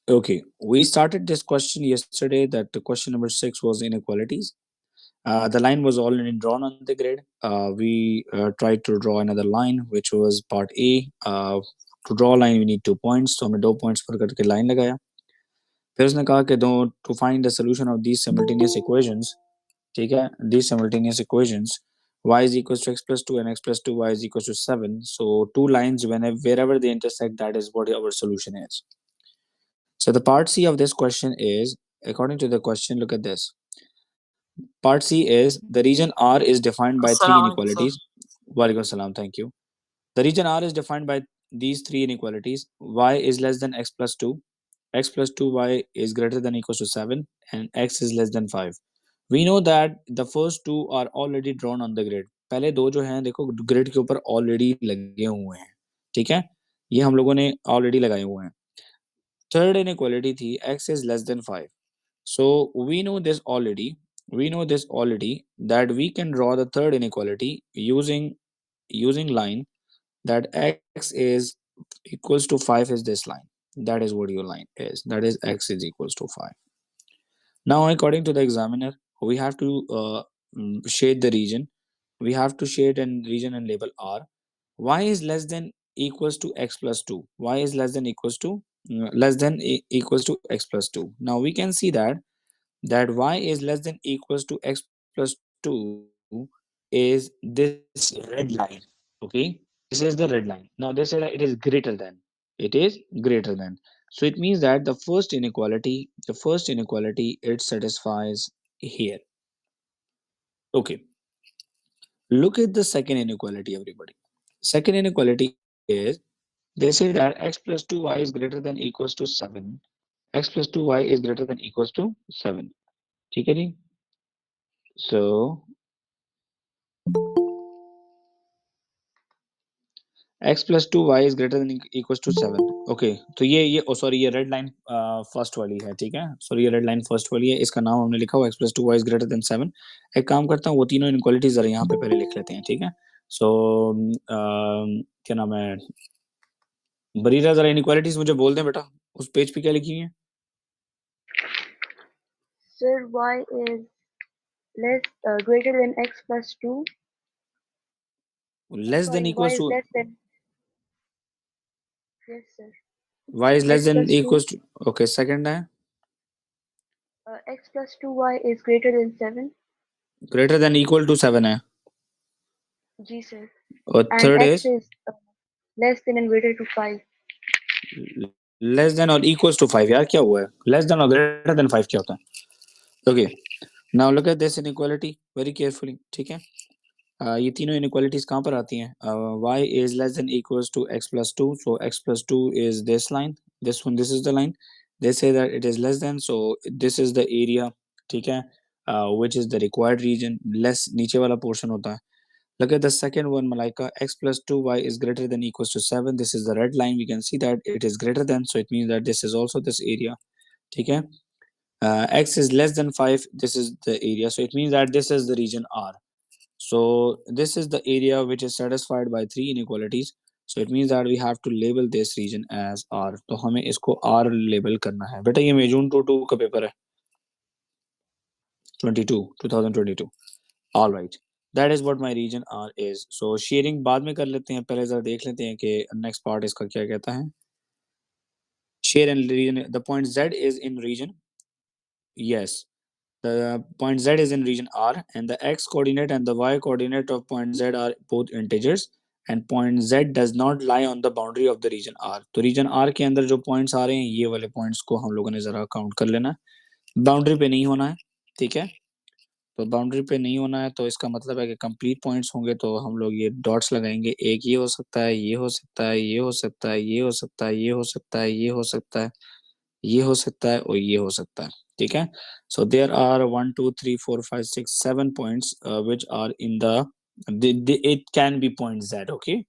Okay, we started this question yesterday. That the question number six was inequalities. The line was already drawn on the grid. We tried to draw another line, which was part A. To draw a line, we need 2 points. तो हमने 2 points पर करके line लगाया. फिर उसने कहा कि दो to find the solution of these simultaneous equations. ठीक है, these simultaneous equations. Y is equals to x plus 2 and x plus 2 y is equals to 7. So two lines, wherever they intersect, that is what our solution is. So the part C of this question is, according to the question, look at this. Part C is the region R is defined by three Assalamu alaikum, sir. inequalities. Walaikum salam, thank you. The region R is defined by these three inequalities. Y is less than x plus 2, x plus 2y is greater than equals to 7, and x is less than 5. We know that the first two are already drawn on the grid. पहले दो जो हैं देखो grid के ऊपर already लगे हुए हैं, ठीक है, ये हम लोगों ने ऑलरेडी लगाए हुए हैं. थर्ड इनइक्वालिटी थी x is less than 5. So we know this already. We know this already that we can draw the third inequality using line that x is equals to 5 is this line. That is what your line is. That is x is equals to 5. Now, according to the examiner, we have to shade the region. We have to shade a region and label R. Y is less than equals to x plus 2. Y is less than equals to equals to x plus 2. Now we can see that y is less than equals to x plus 2 is this red line. Okay, this is the red line. Now they say that it is greater than, it is greater than. So it means that the first inequality it satisfies here. Okay, look at the second inequality, everybody. Second inequality is, they say that x plus 2y is greater than equals to 7. X plus 2y is greater than equals to 7. ठीक है जी. So x plus 2y is greater than equals to 7. Okay, तो ये sorry ये red line first वाली है, ठीक है. Sorry ये रेड लाइन फर्स्ट वाली है, इसका नाम हमने लिखा हुआ x plus 2y is greater than 7. एक काम करता हूँ, वो तीनों इनक्वालिटीज जरा यहाँ पे पहले लिख लेते हैं, ठीक है. सो क्या नाम है, बरीरा जरा इनक्वालिटीज मुझे बोल दें बेटा, उस पेज पे क्या लिखी है. Sir, y is greater than x plus 2. Less than Sorry, y equals is to, less than. Yes, sir. y is less X than plus 2. equals to, okay second है X plus 2y is greater than 7. Greater than equal to 7 है, G, sir. और And third x is is less than and greater to 5. Less than और equals to 5. यार क्या हुआ है, less than और greater than 5 क्या होता है. Okay, now look at this inequality very carefully, ठीक है. ये तीनों इनइक्वालिटीज कहाँ पर आती हैं. y is less than equals to x plus 2, so x plus 2 is this line, this one, this is the line. They say that it is less than, so this is the area, ठीक है, which is the required region. less नीचे वाला portion होता है. Look at the second one, Malaika. X plus 2y is greater than equals to 7. This is the red line. We can see that it is greater than, so it means that this is also this area. Okay. X is less than 5. This is the area. So it means that this is the region R. So this is the area which is satisfied by three inequalities. So it means that we have to label this region as R. तो हमें इसको R label करना है. बेटा ये मई जून 22 का paper है. 2022. All right. That is what my region R is. So sharing बाद में कर लेते हैं, पहले जरा देख लेते हैं कि next part इसका क्या कहता है. Share and region. The point Z is in region. Yes. The point Z is in region R, and the X coordinate and the Y coordinate of point Z are both integers, and point Z does not lie on the boundary of the region R. तो region R के अंदर जो points आ रहे हैं, ये वाले points को हम लोगों ने जरा count कर लेना है. Boundary पे नहीं होना है, ठीक है. तो बाउंड्री पे नहीं होना है, तो इसका मतलब है कि कंप्लीट पॉइंट्स होंगे तो हम लोग ये डॉट्स लगाएंगे. एक ये हो सकता है, ये हो सकता है, ये हो सकता है, ये हो सकता है, ये हो सकता है, ये हो सकता है, ये हो सकता है और ये हो सकता है, ठीक है. So there are 1 2 3 4 5 6 7 points which are in the it can be point Z. Okay,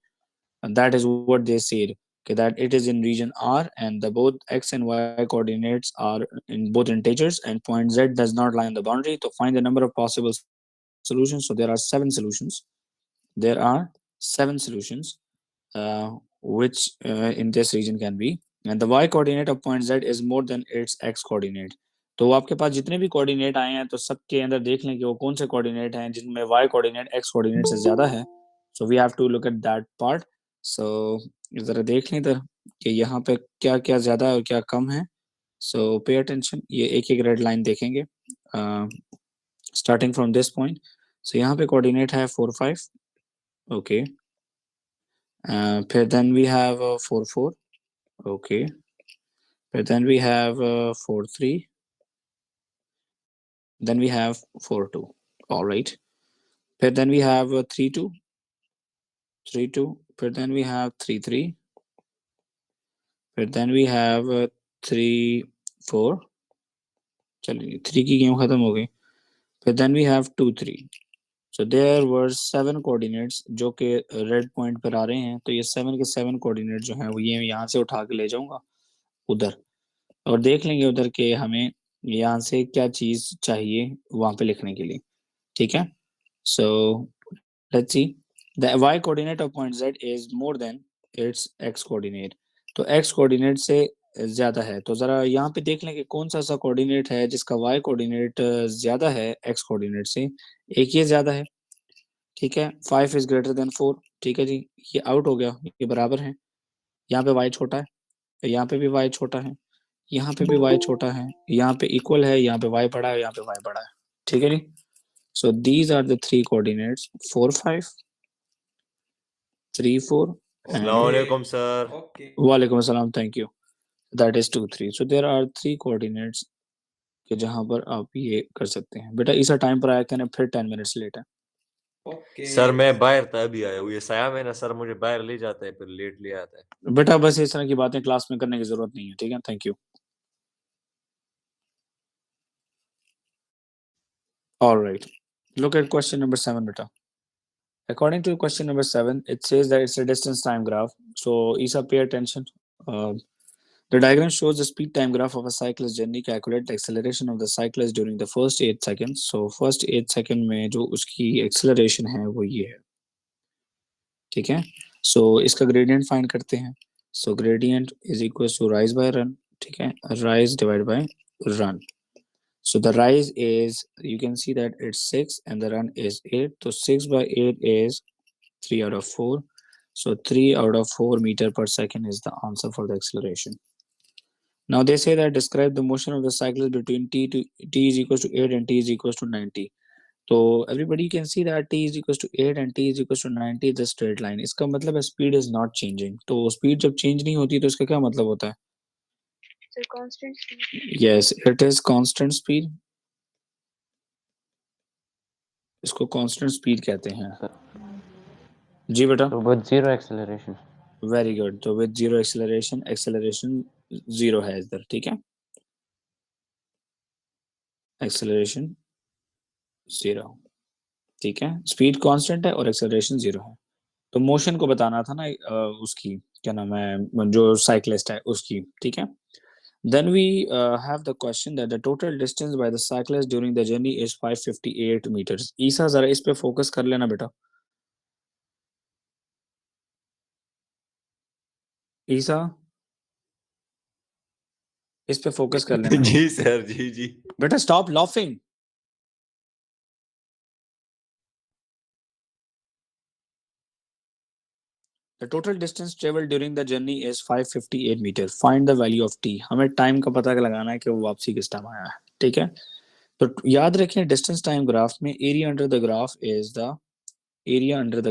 and that is what they said, okay, that it is in region R and the both x and y coordinates are in both integers and point Z does not lie on the boundary. To find the number of possible solutions, so there are seven solutions. There are seven solutions which in this region can be and the y coordinate of point z is more than its x coordinate. तो आपके पास जितने भी coordinate आए हैं तो सबके अंदर देख लें कि वो कौन से कोऑर्डिनेट हैं जिनमें y कोऑर्डिनेट x कोऑर्डिनेट से ज्यादा है। So we have to look at that part. So जरा देख लें इधर कि यहाँ पे क्या क्या ज्यादा है और क्या कम है। सो पे अटेंशन, ये एक एक रेड लाइन देखेंगे स्टार्टिंग फ्रॉम दिस पॉइंट। सो यहाँ पे कोऑर्डिनेट है 4 5। ओके, फिर देन वी हैव 4 4। ओके, फिर then we have 4 3। then we have 4 2, all right। फिर then we have 3 2, 3 2। फिर then we have 3 3। फिर then we have 3 4। चलिए 3 की गेम खत्म हो गई। फिर then we have 2 3। so there were 7 coordinates जो कि रेड पॉइंट पर आ रहे हैं। तो ये 7 के 7 कोऑर्डिनेट जो हैं वो ये यहाँ से उठा के ले जाऊंगा उधर, और देख लेंगे उधर के हमें यहाँ से क्या चीज चाहिए वहां पे लिखने के लिए। ठीक है, सो let's see, the y coordinate of point z is more than its x coordinate। तो x कोऑर्डिनेट से ज्यादा है। तो जरा यहाँ पे देख लें कि कौन सा सा कोऑर्डिनेट है जिसका y कोऑर्डिनेट ज्यादा है x कोऑर्डिनेट से। एक ये ज्यादा है, ठीक है, 5 इज ग्रेटर देन 4। ठीक है जी, ये आउट हो गया, ये बराबर है। यहाँ पे y छोटा है, यहाँ पे भी y छोटा है, यहाँ पे भी y छोटा है, यहाँ पे इक्वल है, यहाँ पे y बड़ा है, यहाँ पे y बड़ा है। ठीक है जी, so these are the three coordinates 4 5 3 4 and Assalamualaikum, sir. वालेकुम अस्सलाम, thank you. That is 2 3। So there are three coordinates के जहां पर आप ये कर सकते हैं। बेटा इसा टाइम पर आया कहने फिर 10 मिनट्स लेट है। सर मैं बाहर था, अभी आया हूँ। ये साया में ना सर मुझे बाहर ले जाता है, फिर लेट ले आता है। बेटा बस इस तरह की बातें क्लास में करने की जरूरत नहीं है, ठीक है, thank you. Alright, look at question number 7 beta। According to question number 7, it says that it's a distance time graph. So Isa, pay attention. uh, the diagram shows the speed time graph of a cyclist journey। Calculate the acceleration of the cyclist during the first 8 seconds। So first 8 second में जो उसकी acceleration है वो ये है, ठीक है। सो इसका ग्रेडियंट फाइंड करते हैं। So gradient is equal to rise by run, ठीक है, rise divide by run. So the rise is, you can see that it's 6 and the run is 8. So 6 by 8 is 3 out of 4. So 3 out of 4 meter per second is the answer for the acceleration. Now they say that describe the motion of the cyclist between t is equals to 8 and t is equals to 90. So everybody can see that t is equals to 8 and t is equals to 90 is a straight line। इसका मतलब है speed is not changing। तो speed जब change नहीं होती तो इसका क्या मतलब होता है? So constant speed. Yes, it is constant speed। इसको constant speed कहते हैं। जी बेटा, तो with zero acceleration। Very good. तो with zero acceleration, acceleration zero है इधर, ठीक है, एक्सेलरेशन जीरो, ठीक है, स्पीड कांस्टेंट है और एक्सेलरेशन जीरो है। तो मोशन को बताना था ना उसकी क्या नाम है जो साइक्लिस्ट है उसकी, ठीक है। Then we have the question that the total distance by the cyclist during the journey is 558 meters। ईसा जरा इस पे फोकस कर लेना बेटा, ईसा इस पे फोकस कर लेना। जी सर, जी जी। बेटा stop laughing. The total distance traveled during the journey is 558 meter। Find the value of t। हमें टाइम का पता लगाना है कि वो वापसी किस टाइम आया है, ठीक है। तो याद रखें डिस्टेंस टाइम ग्राफ में area under the graph is the area under the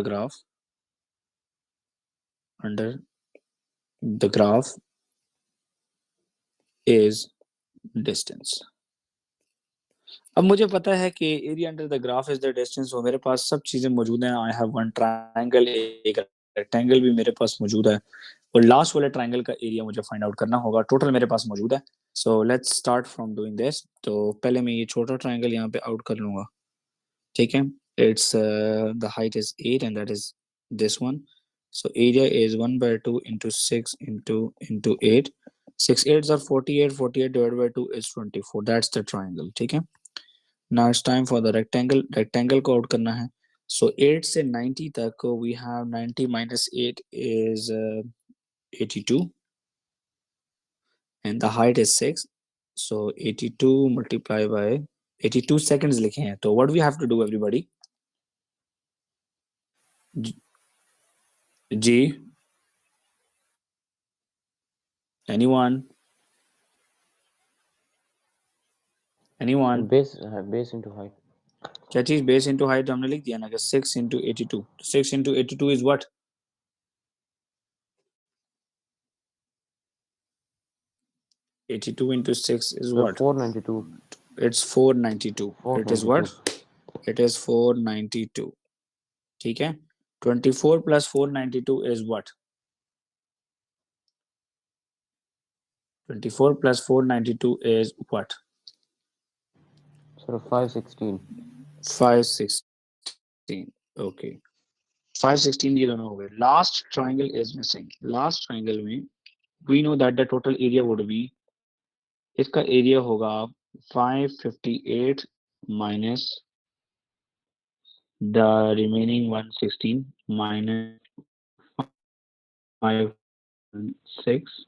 graph is distance. अब मुझे पता है कि area under the graph is the distance, और मेरे पास सब चीजें मौजूद हैं। आई हैव वन ट्रायंगल, एक रेक्टेंगल भी मेरे पास मौजूद है, और लास्ट वाले ट्रायंगल का एरिया मुझे फाइंड आउट करना होगा। टोटल मेरे पास मौजूद है। So let's start from doing this. तो पहले मैं ये छोटा ट्रायंगल यहाँ पे आउट कर लूंगा, ठीक है। It's the height is 8 and that is this one. So area is 1/2 into 6 into 8। 6 8 are 48, 48 divide by 2 is 24। That's the triangle, ठीक है। Now it's time for the rectangle. Rectangle को आउट करना है। सो 8 से 90 तक we have 90 minus 8 is 82। and the height is 6. So 82 multiplied by 82 seconds लिखे हैं. तो what we have to do, everybody? G. Anyone? base into height. क्या चीज बेस इंटू हाइट हमने लिख दिया ना कि 6 into 82. 6 into 82 is what? 82 into 6 is So what? 492. It's 492. It is what? 492. It is 492. ठीक है. 24 plus 492 is what? 24 plus 492 is what? Sir, 516. 516. Okay. 516 ये दोनों हो गए. Last triangle is missing. Last triangle में we know that the total area would be, इसका area होगा 558 minus the remaining 116 minus 516.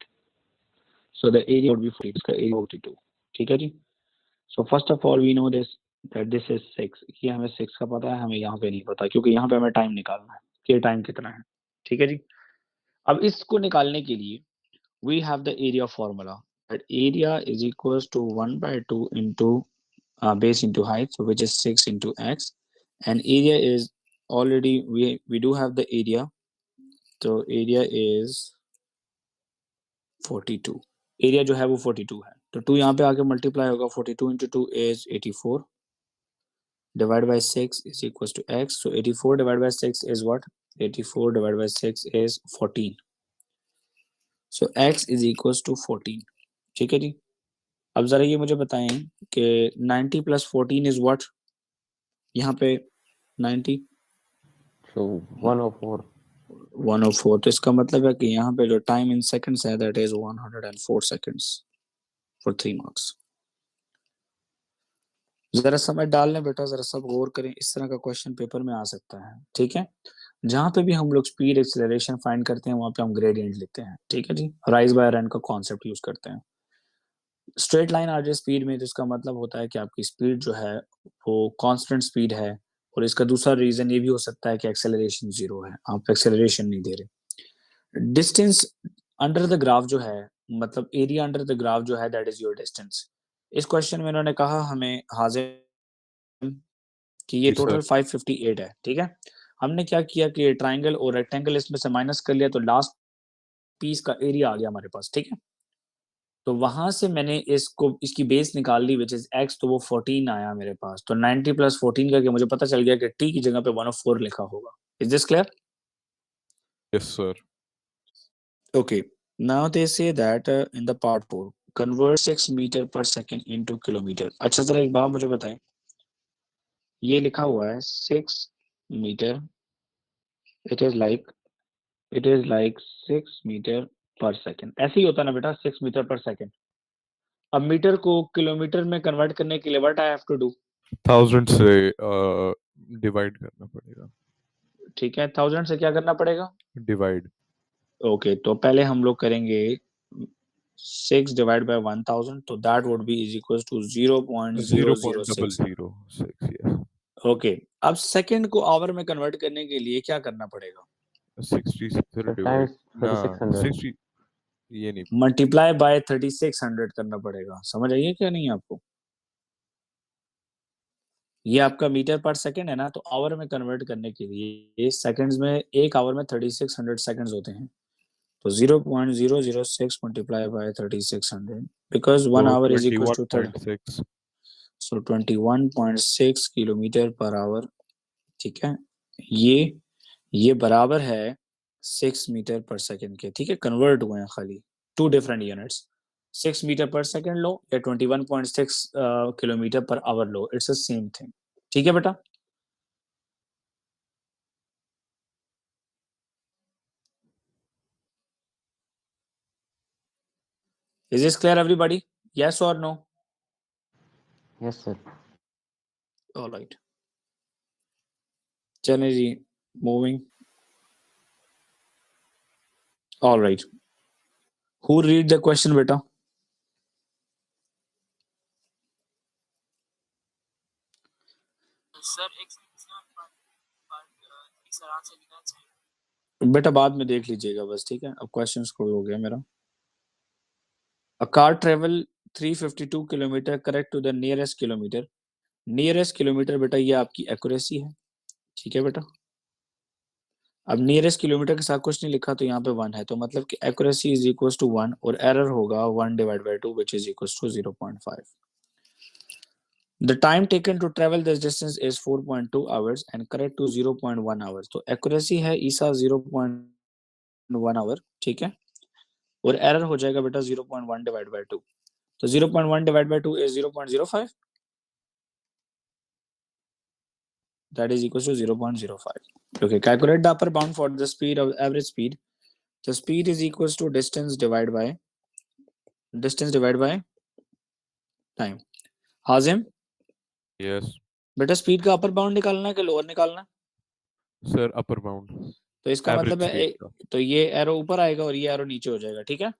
So the area would be 40. इसका area 42. ठीक है जी. So first of all we know this, that this is 6. ये हमें 6 का पता है, हमें यहाँ पे नहीं पता क्योंकि यहाँ पे हमें टाइम निकालना है कि टाइम कितना है. ठीक है जी. अब इसको निकालने के लिए we have the area formula, that area is equals to 1 by 2 into base into height, so which is 6 into x, and area is already we do have the area, so area is 42. area जो है वो 42 है, तो 2 यहाँ पे आके multiply होगा. 42 into 2 is 84 divided by 6 is equals to x, so 84 divided by 6 is what? 84 divided by 6 is 14. So x is equals to 14. ठीक है जी. अब जरा ये मुझे बताएं कि 90 plus 14 is what? यहाँ पे 90 So 104. 104, तो इसका मतलब है कि यहाँ पे जो टाइम इन सेकंड्स है that is 104 seconds for 3 marks. जरा समय डाल लें बेटा, जरा सब गौर करें, इस तरह का क्वेश्चन पेपर में आ सकता है. ठीक है. जहां पे भी हम लोग स्पीड एक्सेलरेशन फाइंड करते हैं वहां पे हम ग्रेडियंट लेते हैं. ठीक है जी. राइज बाय रन का कॉन्सेप्ट यूज करते हैं. स्ट्रेट लाइन आ जाए स्पीड में तो इसका मतलब होता है कि आपकी स्पीड जो है वो कांस्टेंट स्पीड है, और इसका दूसरा रीजन ये भी हो सकता है कि एक्सेलरेशन 0 है, आप एक्सेलरेशन नहीं दे रहे. डिस्टेंस अंडर द ग्राफ जो है, मतलब एरिया अंडर द ग्राफ जो है दैट इज योर डिस्टेंस. इस क्वेश्चन में इन्होंने कहा हमें हाजिर कि ये टोटल 558 है. ठीक है. हमने क्या किया कि ट्राइंगल और रेक्टेंगल इसमें से माइनस कर लिया, तो लास्ट पीस का एरिया आ गया हमारे पास. ठीक है. तो वहां से मैंने इसको इसकी बेस निकाल ली विच इज x, तो वो 14 आया मेरे पास. तो 90 plus 14 करके मुझे पता चल गया कि t की जगह पे 104 लिखा होगा. Is this clear? Yes, sir. Okay. Now they say that in the part 4 convert 6 meter per second into kilometer. अच्छा जरा एक बात मुझे बताएं, ये लिखा हुआ है 6 metre, it is like 6 metre per second. ऐसे ही होता ना बेटा, 6 मीटर पर सेकंड. अब मीटर को किलोमीटर में कन्वर्ट करने के लिए what I have to do? 1000 से डिवाइड करना पड़ेगा. ठीक है. 1000 से क्या करना पड़ेगा? डिवाइड. ओके. तो पहले हम लोग करेंगे 6 डिवाइड बाय 1000, तो that would be is equal to 0.006. 0.006. Yes. Okay. अब सेकंड को आवर में कन्वर्ट करने के लिए क्या करना पड़ेगा? 60 से फिर So डिवाइड. times ना 3600. 60 ये नहीं. मल्टीप्लाई बाय 3600 करना पड़ेगा. समझ आइए क्या नहीं आपको? ये आपका मीटर पर सेकंड है ना, तो आवर में कन्वर्ट करने के लिए सेकंड्स में, एक आवर में 3600 सेकंड्स होते हैं. तो 0.006 मल्टीप्लाई बाय 3600 बिकॉज 1 तो hour is equal to 21.6. So 21.6 kilometre per hour. ठीक है. ये बराबर है 6 मीटर पर सेकंड के. ठीक है. कन्वर्ट हुए हैं खाली, 2 different units. 6 metre per second लो या 21.6 kilometre per our low, it's the same thing. ठीक है बेटा. Is this clear everybody? Yes or no? Yes, sir. All right. चलें जी, moving. All right. Who read the question बेटा? बेटा बाद में देख लीजिएगा बस, ठीक है। अब क्वेश्चन स्क्रॉल हो गया मेरा। A car travel 352 kilometre correct to the nearest kilometre. Nearest kilometre बेटा ये आपकी एक्यूरेसी है, ठीक है बेटा। अब नियरेस्ट किलोमीटर के साथ कुछ नहीं लिखा तो यहाँ पे 1 है, तो मतलब कि एक्यूरेसी इज इक्वल टू 1 और एरर होगा 1 divide by 2 which is equal to 0.5। The time taken to travel this distance is 4.2 hours and correct to 0.1 hours। तो accuracy है ईसा 0.1 hour, ठीक है। और एरर हो जाएगा बेटा 0.1 डिवाइड बाई 2। तो 0.1 divide by 2 is 0.05, that is equal to 0.05। Okay, calculate the upper bound for the speed of average speed। The speed is equals to distance divided by time। हाजिम Yes. बेटा speed का upper bound निकालना है कि lower निकालना है? Sir, upper bound. तो इसका Average मतलब है speed का। तो ये एरो ऊपर आएगा और ये एरो नीचे हो जाएगा, ठीक है।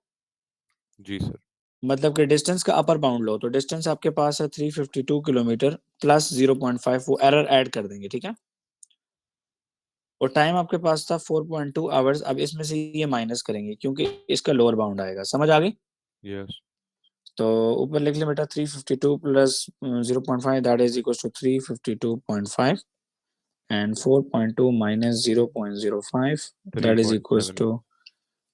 जी सर। मतलब कि डिस्टेंस का अपर बाउंड लो, तो डिस्टेंस आपके पास है 352 किलोमीटर प्लस 0.5, वो एरर ऐड कर देंगे, ठीक है। और टाइम आपके पास था 4.2 आवर्स। अब इसमें से ये माइनस करेंगे क्योंकि इसका लोअर बाउंड आएगा, समझ आ गई? Yes. तो ऊपर लिख ले बेटा 352 plus 0.5 that is equal to 352.5 and 4.2 minus 0.05 that is equal 3.7. टू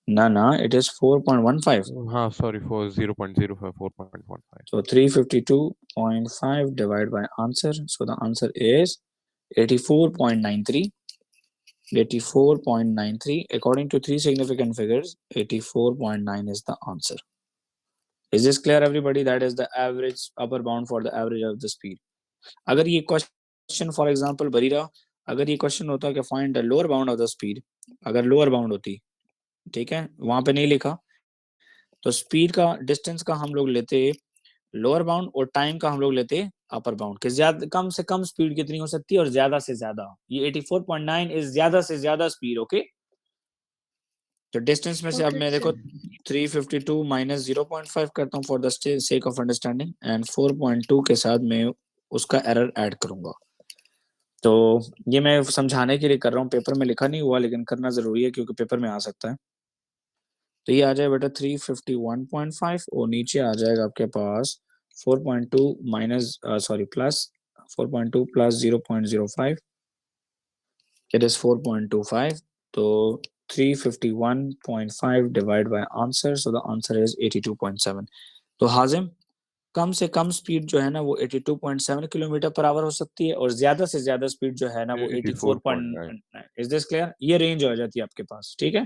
ना इट इज 4.15। हाँ sorry for 0.05 4.15. So 352.5 divided by answer. So the answer is 84.93. 84.93. According to three significant figures, 84.9 is the answer. Is this clear, everybody? That is the average upper bound for the average of the speed. अगर ये question for example बरी रहा, अगर ये question होता कि find the lower bound of the speed, अगर lower bound होती, ठीक है, वहां पे नहीं लिखा, तो स्पीड का डिस्टेंस का हम लोग लेते लोअर बाउंड और टाइम का हम लोग लेते अपर बाउंड कि ज्यादा कम से कम स्पीड कितनी हो सकती है और ज्यादा से ज्यादा। ये 84.9 इज ज्यादा से ज्यादा स्पीड, ओके। तो डिस्टेंस में से अब Okay, मैं देखो sir. 352 माइनस 0.5 करता हूँ for the sake of understanding and 4.2 के साथ मैं उसका एरर ऐड करूंगा। तो ये मैं समझाने के लिए कर रहा हूँ, पेपर में लिखा नहीं हुआ लेकिन करना जरूरी है क्योंकि पेपर में आ सकता है। तो ये आ जाए बेटा 351.5 और नीचे आ जाएगा आपके पास 4.2 minus sorry plus 4.2 plus 0.05 it is 4.25। तो 351.5 divide by answer, so the answer is 82.7। तो हाजिम कम से कम स्पीड जो है ना वो 82.7 किलोमीटर पर आवर हो सकती है और ज्यादा से ज्यादा स्पीड जो है ना वो 84.9. 84.9। Is this clear? ये रेंज हो जाती है आपके पास, ठीक है,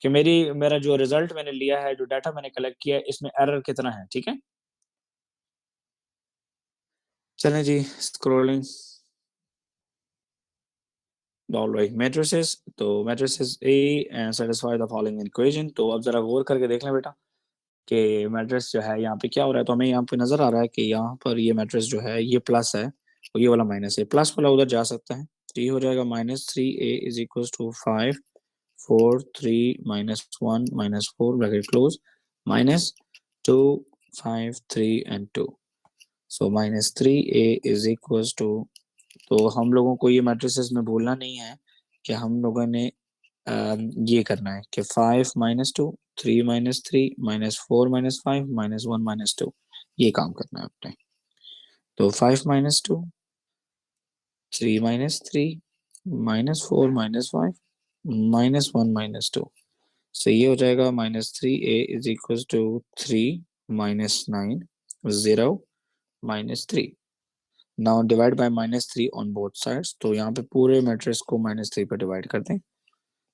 कि मेरा जो रिजल्ट मैंने लिया है, जो डाटा मैंने कलेक्ट किया है, इसमें एरर कितना है, ठीक है। चलें जी, स्क्रॉलिंग ऑलराइट मैट्रिसेस। तो matrices A and satisfy the following equation. तो अब जरा गौर करके देख लें बेटा कि मैट्रिक्स जो है यहाँ पे क्या हो रहा है। तो हमें यहाँ पे नजर आ रहा है कि यहाँ पर ये मैट्रिक्स जो है ये प्लस है और ये वाला माइनस है, प्लस वाला उधर जा सकता है। तो ये हो जाएगा -3a is equal to 5 4 3 -1 -4 bracket close -2 5 3 and 2। So -3a is equal to, तो हम लोगों को ये मैट्रिसेस में भूलना नहीं है कि हम लोगों ने ये करना है कि 5 -2 3 -3 -4 -5 -1 -2 ये काम करना है आपने। तो 5 -2 3 -3 -4 -5 -1 -2। सो ये हो जाएगा -3a is equal to 3 -9 0 -3। Now divide by -3 on both sides. तो यहाँ पे पूरे मैट्रिक्स को -3 पे डिवाइड कर दें।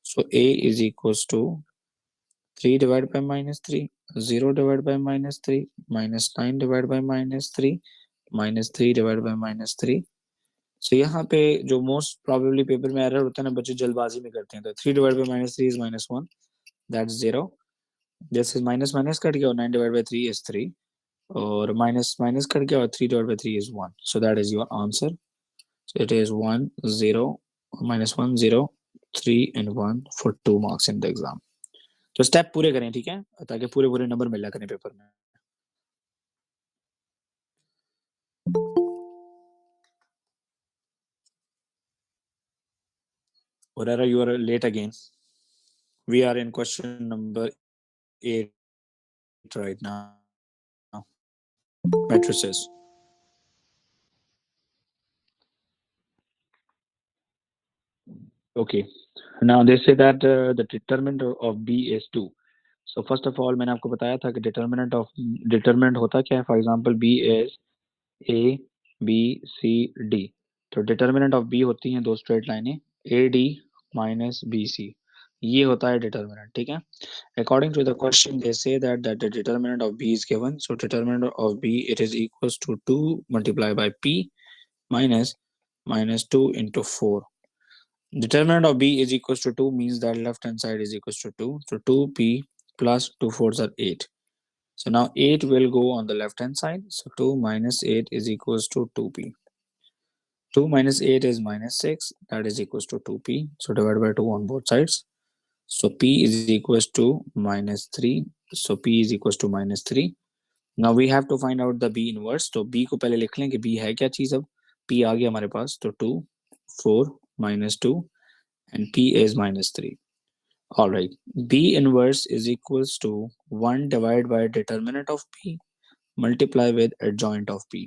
So a is equal to 3 divided by -3 0 divided by -3 -9 divided by -3 -3 divided by -3। सो यहाँ पे जो मोस्ट प्रोबेबली पेपर में एरर होता है ना, बच्चे जल्दबाजी में करते हैं। तो 3 divided by -3 is -1, that's 0। This is minus minus cut गया और 9 divided by 3 is 3 और माइनस माइनस कट गया और 3 divided by 3 is 1। so that is your answer। so it is 1 0 -1 0 3 and 1 for 2 marks in the exam। तो step पूरे करें, ठीक है, ताकि पूरे पूरे नंबर मिला करें पेपर में। Orera, you are late again. We are in question number 8 right now. Matrices. Okay. Now they say that the determinant of B is 2. So first of all मैंने आपको बताया था कि determinant होता क्या है. For example, B is A, B, C, D. तो determinant of B होती हैं दो straight लाइनें AD minus BC. ये होता है determinant. ठीक है. According to the question, they say that the determinant of B is given. So determinant of B, it is equals to 2 multiplied by P minus 2 into 4. Determinant of B is equals to 2 means that left hand side is equals to 2. So 2P plus 2 fours are 8. So now 8 will go on the left hand side. So 2 minus 8 is equals to 2P. 2 minus 8 is minus 6. That is equals to 2P. So divide by 2 on both sides. So P is equals to minus 3. So P is equals to minus 3. Now we have to find out the B inverse. तो B को पहले लिख लें कि B है क्या चीज़. अब P आ गया हमारे पास. तो 2, 4, minus 2 and P is minus 3. All right. B inverse is equals to 1 divided by determinant of P multiply with adjoint of P.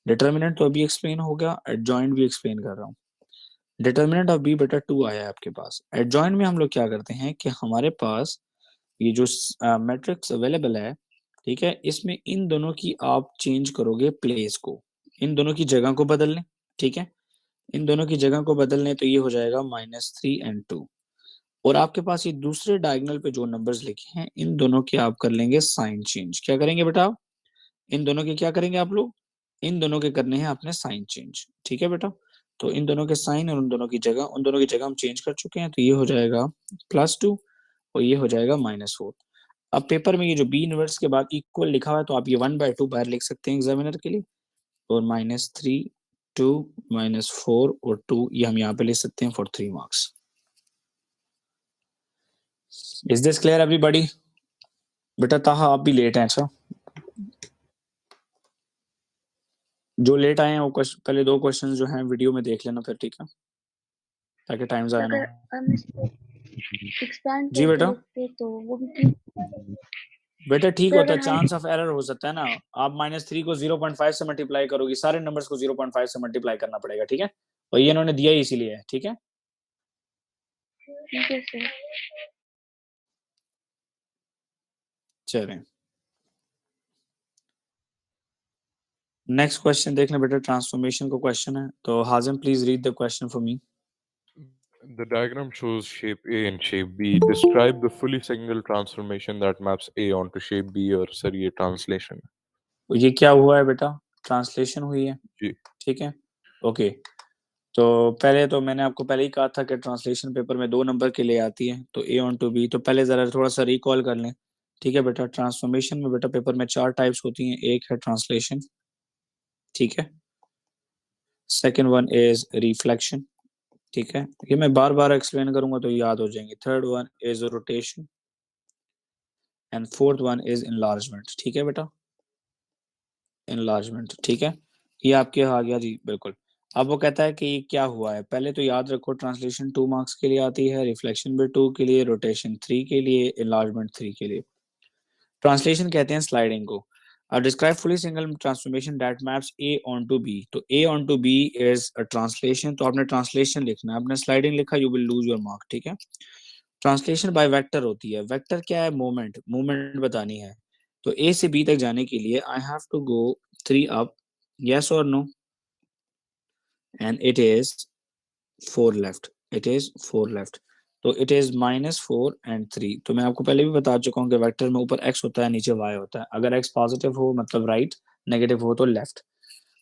Determinant तो अभी explain हो गया, adjoint भी explain कर रहा हूँ. Determinant of B बेटा 2 आया है आपके पास. Adjoint में हम लोग क्या करते हैं कि हमारे पास ये जो मैट्रिक्स अवेलेबल है, ठीक है, इसमें इन दोनों की आप चेंज करोगे प्लेस को, इन दोनों की जगह को बदल लें. ठीक है, इन दोनों की जगह को बदल लें तो ये हो जाएगा -3 and 2. और आपके पास ये दूसरे डायगोनल पे जो नंबर्स लिखे हैं इन दोनों के आप कर लेंगे साइन चेंज. क्या करेंगे बेटा आप? इन दोनों के क्या करेंगे आप लोग? इन दोनों के करने हैं आपने साइन चेंज. ठीक है बेटा, तो इन दोनों के साइन और उन दोनों की जगह, उन दोनों की जगह हम चेंज कर चुके हैं. तो ये हो जाएगा +2 और ये हो जाएगा -4. अब पेपर में ये जो बी इनवर्स के बाद इक्वल लिखा हुआ है तो आप ये 1/2 बाहर लिख सकते हैं एग्जामिनर के लिए. और -3, 2, -4 और 2 ये हम यहाँ पे लिख सकते हैं for 3 marks. Is this clear everybody? बेटा ताहा आप भी लेट हैं. अच्छा, जो लेट आए हैं वो पहले 2 क्वेश्चंस जो हैं वीडियो में देख लेना फिर. ठीक है, ताकि टाइम ज़ाया ना अगर हो. हम इसको एक्सपैंड जी करके बेटा. लिखते तो वो भी ठीक. बेटा ठीक फिर होता है, अगर हम चांस ऑफ एरर हो सकता है ना. आप -3 को 0.5 से मल्टीप्लाई करोगे, सारे नंबर्स को 0.5 से मल्टीप्लाई करना पड़ेगा. ठीक है, और ये इन्होंने दिया ही इसीलिए है. ठीक है, ठीक है सर. चलें नेक्स्ट क्वेश्चन देख लें बेटा. ट्रांसफॉर्मेशन को क्वेश्चन है, तो Hazim please read the question for me. The diagram shows shape A and shape B. Describe the fully single transformation that maps A onto shape B, और सर ये translation है. ये क्या हुआ है बेटा? ट्रांसलेशन हुई है. जी. ठीक है, ओके. तो पहले तो मैंने आपको पहले ही कहा था कि ट्रांसलेशन पेपर में 2 नंबर के लिए आती है, तो ए ऑन टू बी. तो पहले जरा थोड़ा सा रिकॉल कर लें. ठीक है बेटा, ट्रांसफॉर्मेशन में बेटा पेपर में 4 टाइप्स होती हैं. एक है ट्रांसलेशन, ठीक है. सेकंड वन इज रिफ्लेक्शन, ठीक है, ये मैं बार बार एक्सप्लेन करूंगा तो याद हो जाएंगे. Third one is rotation and fourth one is enlargement. ठीक है बेटा, इनलार्जमेंट. ठीक है, ये आपके आ गया जी, बिल्कुल. अब वो कहता है कि ये क्या हुआ है. पहले तो याद रखो, ट्रांसलेशन 2 मार्क्स के लिए आती है, रिफ्लेक्शन भी 2 के लिए, रोटेशन 3 के लिए, इनलार्जमेंट 3 के लिए. ट्रांसलेशन कहते हैं स्लाइडिंग को. Describe fully single transformation that maps A onto B. तो A onto B is a translation. तो आपने ट्रांसलेशन लिखना है, आपने स्लाइडिंग लिखा you will lose your mark. ठीक है, ट्रांसलेशन बाय वेक्टर होती है. वेक्टर क्या है? मूवमेंट, मूवमेंट बतानी है. तो ए से बी तक जाने के लिए I have to go 3 up, yes और no, and it is 4 left. It is 4 left. तो इट इज -4 एंड 3. तो मैं आपको पहले भी बता चुका हूँ कि वेक्टर में ऊपर x होता है, नीचे y होता है. अगर x पॉजिटिव हो मतलब राइट, नेगेटिव हो तो left.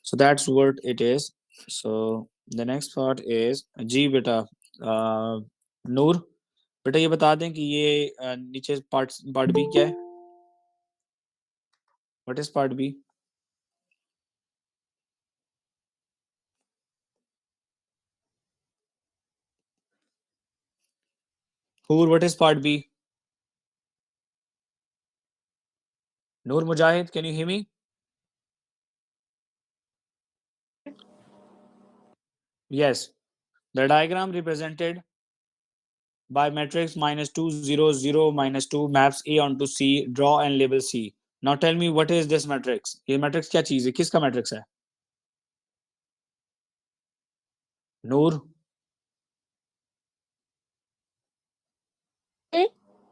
So that's what it is. So the next part is जी बेटा. नूर बेटा ये बता दें कि ये नीचे पार्ट पार्ट बी क्या है? What is part B? Noor, what is part B? Noor Mujahid, can you hear me? Yes. The diagram represented by matrix -2 0 0 -2 maps A onto C, draw and label C. Now tell me what is this matrix? ये matrix क्या चीज है? किसका matrix है? नूर,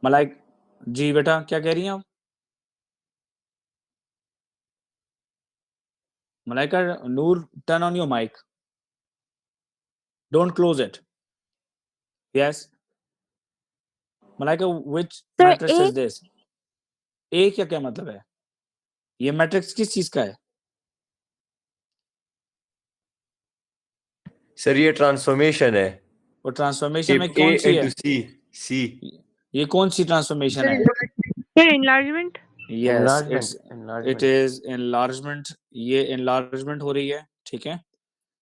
मलाइक जी बेटा क्या कह रही हैं आप? मलाइका, नूर, turn on your mic. Don't close it. Yes. Malaika, which Sir, matrix A is this? A क्या क्या मतलब है? ये मैट्रिक्स किस चीज का है? सर ये ट्रांसफॉर्मेशन है, और ट्रांसफॉर्मेशन में A कौन सी है? into C. ये कौन सी ट्रांसफॉर्मेशन Sir, है? Sir, enlargement. Yes, Enlargement. it is enlargement. ये enlargement हो रही है, ठीक है?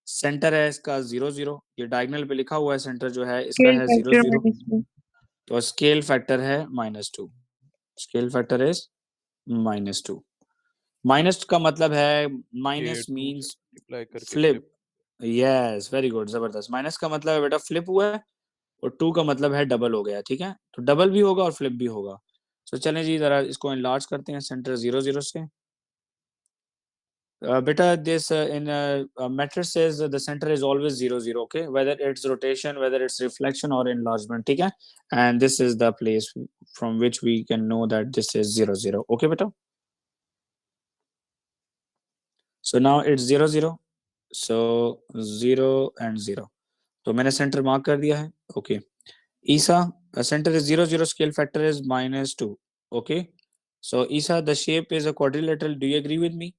सेंटर है इसका 0 0, ये डायगोनल पे लिखा हुआ है, सेंटर जो है इसका Scale है 0 factor 0, -1. तो स्केल फैक्टर है -2. Scale factor is -2. माइनस का मतलब है, माइनस ये 2 से मीन्स मल्टीप्लाई करके फ्लिप. यस, वेरी गुड, जबरदस्त. माइनस का मतलब है बेटा फ्लिप हुआ है, और 2 का मतलब है डबल हो गया, ठीक है? तो डबल भी होगा और फ्लिप भी होगा. तो चलें जी जरा इसको एनलार्ज करते हैं सेंटर 0 0 से. Beta, this in matrix says the center is always 0 0, okay, whether it's rotation, whether it's reflection or enlargement, ठीक है? And this is the place from which we can know that this is 0 0, okay beta? So now it's 0 0, so 0 and 0, तो मैंने centre mark कर दिया है, okay. Isa, center is 0 0, scale factor is -2, okay. So Isa, the shape is a quadrilateral, do you agree with me?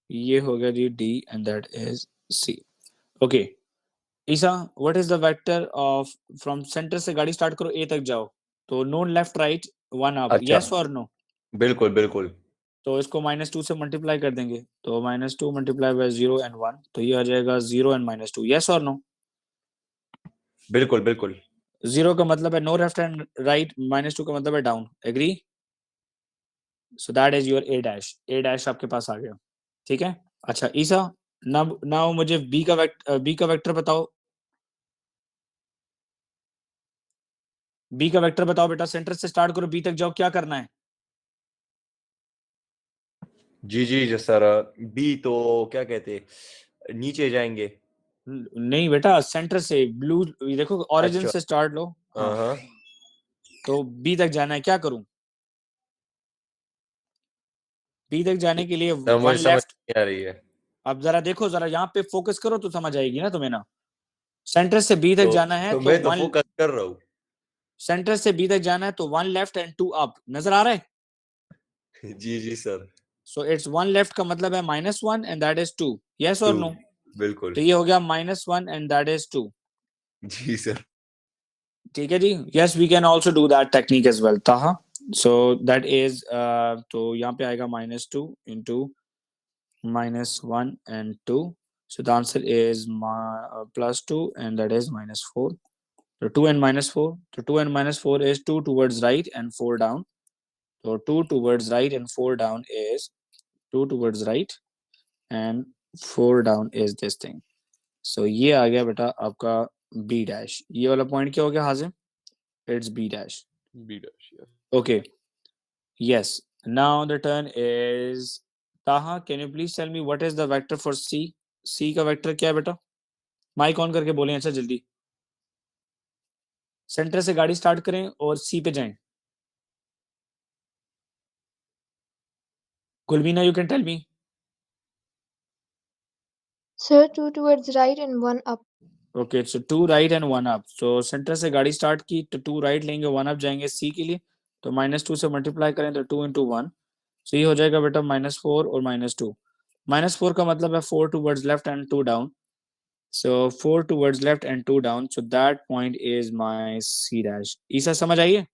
ये हो गया जी D and that is C. Okay. Isa, what is the vector of from center से गाड़ी start करो A तक जाओ, तो no left right, one up, अच्छा, yes or no? बिल्कुल बिल्कुल तो इसको -2 से मल्टीप्लाई कर देंगे, तो -2 मल्टीप्लाई बाय 0 and 1, तो ये आ जाएगा 0 and -2, yes or no? बिल्कुल बिल्कुल 0 का मतलब है नो लेफ्ट एंड राइट, -2 का मतलब है down, agree? So that is your A dash आपके पास आ गया, ठीक है? अच्छा ईसा, नाउ मुझे B का वेक्टर बताओ. B का वेक्टर बताओ बेटा, सेंटर से स्टार्ट करो, B तक जाओ, क्या करना है? जी जी सर. बी तो क्या कहते, नीचे जाएंगे. नहीं बेटा, सेंटर से ब्लू, देखो ओरिजिन अच्छा. से स्टार्ट लो. हाँ, हाँ, तो B तक जाना है, क्या करूं? B तक जाने के लिए सर वन मुझे समझ लेफ्ट. नहीं आ रही है. अब जरा देखो, जरा यहाँ पे फोकस करो तो समझ आएगी ना तुम्हें ना. सेंटर से B तक जाना है तो तो मैं तो वन, फोकस कर रहा हूँ. सेंटर से B तक जाना है तो 1 लेफ्ट एंड 2 अप, नजर आ रहा है? जी जी सर. सो इट्स 1 लेफ्ट का मतलब है -1 एंड दैट इज 2, यस और 2 नो? बिल्कुल. तो ये हो गया -1 एंड दैट इज 2, जी सर. ठीक है जी. Yes, we can also do that technique as well, Taha. So that is, तो यहाँ पे आएगा -2 into -1 and 2, so the answer is +2 and that is -4. So 2 and -4, so 2 and -4 is 2 towards right and 4 down, so 2 towards right and 4 down is 2 towards right and 4 down is this thing. So ये आ गया बेटा आपका B dash. ये वाला point क्या हो गया हाजिम? It's B dash. B dash, yes. Okay. Yes. Now the turn is Taha. Can you please tell me what is the vector for C? C का वेक्टर क्या है बेटा? माइक ऑन करके बोलें, अच्छा जल्दी. सेंटर से गाड़ी स्टार्ट करें और सी पे जाएं. Gulmina, you can tell me. Sir, 2 towards right and 1 up. Okay, so 2 right and 1 up. So centre से गाड़ी स्टार्ट की तो 2 राइट लेंगे, 1 अप जाएंगे सी के लिए, तो -2 से मल्टीप्लाई करें तो 2 into 1, सो ये हो जाएगा बेटा -4 और -2. -4 का मतलब है 4 towards left and 2 down, so 4 towards left and 2 down, so that point is my C dash. ईसा समझ आइए?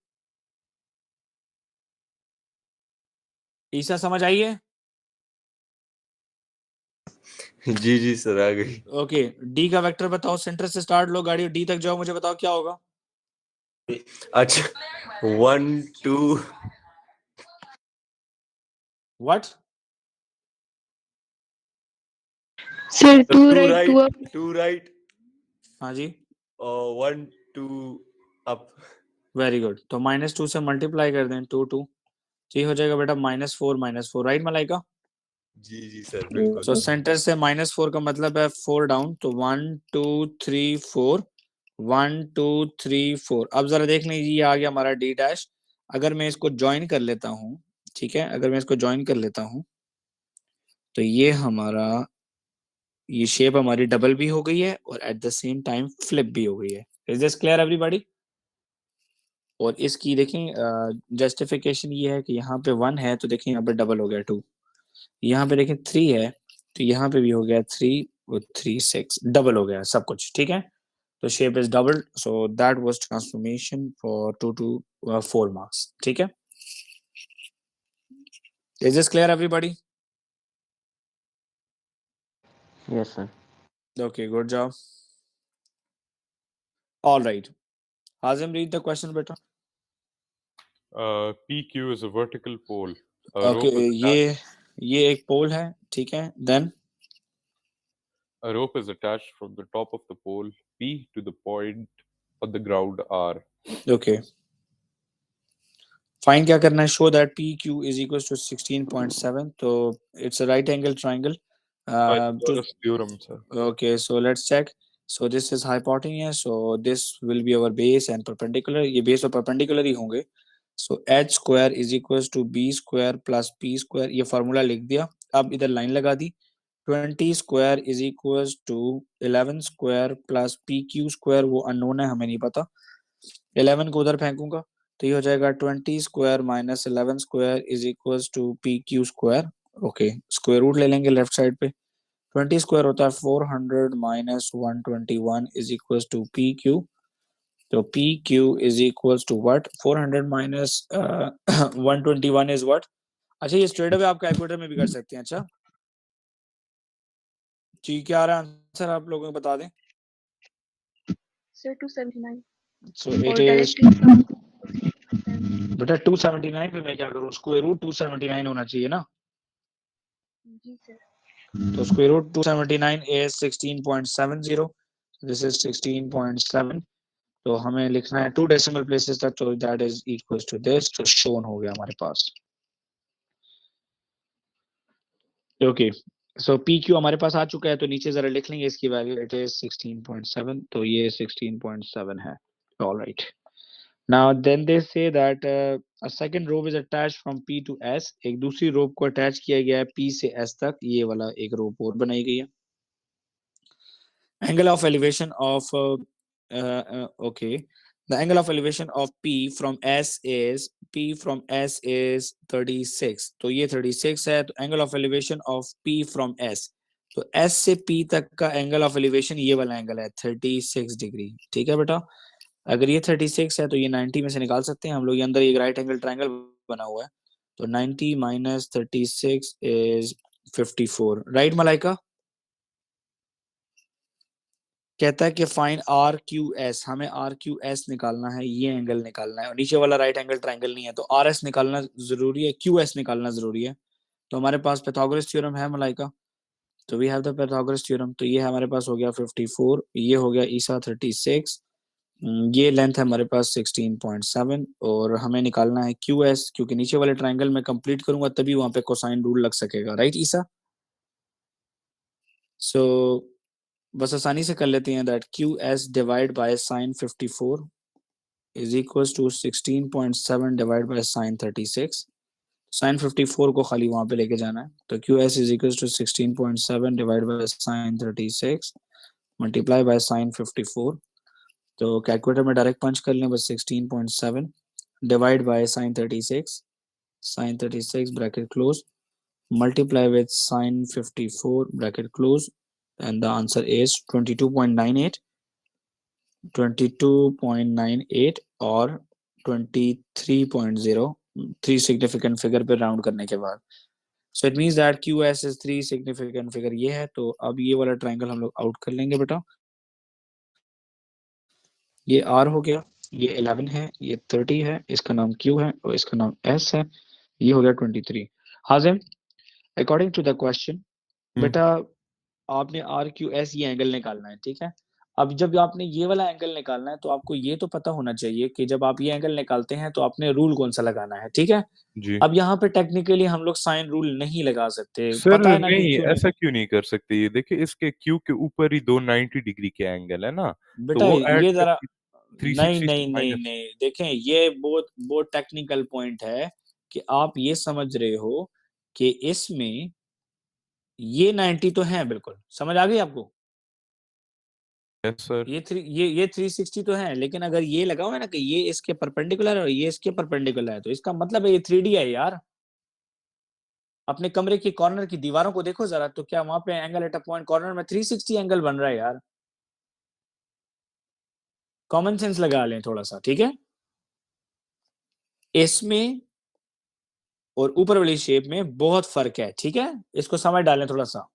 ईसा समझ आइए? जी जी सर आ गई. ओके, डी का वेक्टर बताओ, सेंटर से स्टार्ट लो गाड़ी, डी तक जाओ, मुझे बताओ क्या होगा? अच्छा, 1 2 what? Sir, 2 2 right, 2 up. right 2 right हाँ जी, 1 2 अप। Very good. तो -2 से मल्टीप्लाई कर दें, 2 2, तो ये हो जाएगा बेटा -4, राइट मलाइका? जी जी सर, सो बिल्कुल। सेंटर से -4 का मतलब है 4 डाउन, तो 1 2 3 4, 1 2 3 4। अब जरा देख लीजिए, ये आ गया हमारा डी डैश। अगर मैं इसको ज्वाइन कर लेता हूँ, ठीक है, अगर मैं इसको ज्वाइन कर लेता हूँ, तो ये हमारा, ये शेप हमारी डबल भी हो गई है और at the same time flip भी हो गई है। Is this clear everybody? और इसकी देखें जस्टिफिकेशन ये है कि यहाँ पे 1 है तो देखें यहाँ पे डबल हो गया 2, यहाँ पे देखें 3 है तो यहाँ पे भी हो गया 3 और 3 6, डबल हो गया सब कुछ, ठीक है। तो shape is double, so that was transformation for 2 to 4 marks, ठीक है। Is this clear everybody? Yes, sir. Okay, good job. All right. Hazim, read the question बेटा. PQ is a vertical pole. A Okay, rope is attached. ये एक पोल है, ठीक है। Then A rope is attached from the top of the pole P to the point of the ground R. okay. Find क्या करना है? Show that PQ is equals to 16.7. तो it's a right angle triangle. Pythagoras theorem, sir. Okay, so let's check. So this is hypotenuse. So this will be our base and perpendicular. ये base और perpendicular ही होंगे. So h square is equals to b square plus p square. ये formula लिख दिया। अब इधर line लगा दी। 20 square is equals to 11 square plus pq square, वो अननोन है, हमें नहीं पता। 11 को उधर फेंकूंगा तो ये हो जाएगा 20 square minus 11 square is equals to P q square. Okay, square root ले लेंगे लेफ्ट साइड पे। 20 स्क्वायर होता है 400 minus 121 is equals to P Q. तो P Q is equals to what? 400 minus 121 is what? अच्छा, ये स्ट्रेट अवे आप calculator में भी कर सकते हैं। अच्छा जी, क्या आ रहा है आंसर, आप लोगों को बता दें। Sir, 279. So Or it is directly from 16.7. बेटा 279 पे मैं क्या करूँ? स्क्वायर रूट 279 होना चाहिए ना। जी sir. तो square root 279 is 16.70, this is 16.7। तो हमें लिखना है 2 डेसिमल प्लेसेस तक, तो that is equals to this. तो शोन हो गया हमारे पास। ओके, सो पी क्यू हमारे पास आ चुका है, तो नीचे जरा लिख लेंगे इसकी वैल्यू। इट इज 16.7, तो ये 16.7 है। Alright, now then they say that a second rope is attached from p to s. एक दूसरी रोप को अटैच किया गया है पी से एस तक, ये वाला एक रोप और बनाई गई है। Angle of elevation of okay, the angle of elevation of P from S is 36। तो ये 36 है, तो angle of elevation of P from S, तो S से P तक का angle of elevation ये वाला एंगल है 36 डिग्री। ठीक है बेटा, अगर ये 36 है तो ये 90 में से निकाल सकते हैं हम लोग। ये अंदर एक राइट एंगल ट्रायंगल बना हुआ है, तो 90 माइनस 36 इज 54, राइट मलाइका? कहता है कि फाइन आर क्यू एस, हमें आर क्यू एस निकालना है, ये एंगल निकालना है, और नीचे वाला राइट एंगल ट्रायंगल नहीं है, तो आर एस निकालना जरूरी है, क्यू एस निकालना जरूरी है। तो हमारे पास पाइथागोरस थ्योरम है मलाइका, तो we have the Pythagoras theorem. तो ये हमारे पास हो गया 54, ये हो गया ईसा 36, ये लेंथ है हमारे पास 16.7, और हमें निकालना है क्यू एस, क्योंकि नीचे वाले ट्रायंगल में कंप्लीट करूंगा तभी वहां पे कोसाइन रूल लग सकेगा, राइट ईसा? सो बस आसानी से कर लेते हैं that q s divide by sine 54 is equals to 16.7 divide by sine 36। Sine 54 को खाली वहां पे लेके जाना है, तो q s is equals to 16.7 divide by sine 36 multiply by sine 54। तो कैलकुलेटर में डायरेक्ट पंच कर लें बस। 16.7 divide by sine 36 bracket close multiply with sine 54 bracket close, and the answer is 22.98 और 23.0, 3 significant figure पे राउंड करने के बाद। so it means that QS is 3 significant figure ये है। तो अब ये वाला ट्रायंगल हम लोग आउट कर लेंगे बेटा। ये R हो गया, ये 11 है, ये 30 है, इसका नाम Q है और इसका नाम S है, ये हो गया 23। हाजिम, अकॉर्डिंग टू द क्वेश्चन बेटा आपने आर क्यू एस ये एंगल निकालना है, ठीक है। अब जब आपने ये वाला एंगल निकालना है तो आपको ये तो पता होना चाहिए कि जब आप ये एंगल निकालते हैं तो आपने रूल कौन सा लगाना है, ठीक है। जी अब यहाँ पे टेक्निकली हम लोग साइन रूल नहीं लगा सकते, सर, पता है ना कि नहीं क्यों नहीं। ऐसा क्यों नहीं कर सकते? ये देखिए, इसके क्यू के ऊपर ही दो 90 डिग्री के एंगल है ना, तो बेटा वो ऐड ये जरा, करके नहीं 360 से नहीं नहीं माइनस। नहीं, देखें ये बहुत बहुत टेक्निकल पॉइंट है कि आप ये समझ रहे हो कि इसमें ये 90 तो है, बिल्कुल समझ आ गई आपको। Yes sir. ये 360 तो है, लेकिन अगर ये लगा हुआ है ना कि ये इसके परपेंडिकुलर है और ये इसके परपेंडिकुलर है, तो इसका मतलब है ये 3D है यार। अपने कमरे की कॉर्नर की दीवारों को देखो जरा, तो क्या वहां पे angle at a point corner में 360 एंगल बन रहा है यार। कॉमन सेंस लगा लें थोड़ा सा, ठीक है। इसमें और ऊपर वाली शेप में बहुत फर्क है, ठीक है, इसको समझ डालें थोड़ा सा।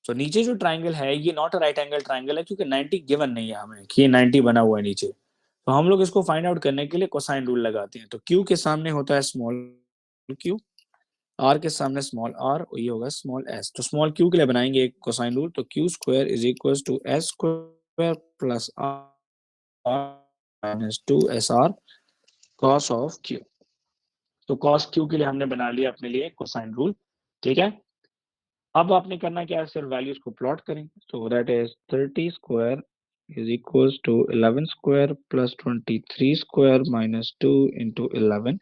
तो नीचे जो ट्राइंगल है ये not a right angle triangle है, क्योंकि 90 गिवन नहीं है हमें कि ये 90 बना हुआ है नीचे। तो हम लोग इसको फाइंड आउट करने के लिए कोसाइन रूल लगाते हैं। तो क्यू के सामने होता है स्मॉल क्यू, आर के सामने स्मॉल आर, और ये होगा स्मॉल एस। तो स्मॉल क्यू के लिए बनाएंगे एक कोसाइन रूल, तो Q square is equal to S square plus R minus 2 SR cos of Q. तो कॉस क्यू के लिए हमने बना लिया अपने लिए कोसाइन रूल, ठीक है। अब आपने करना क्या है, सिर्फ वैल्यूज को प्लॉट करें। तो that is 30 square is equal to 11 square plus 23 square minus 2 into 11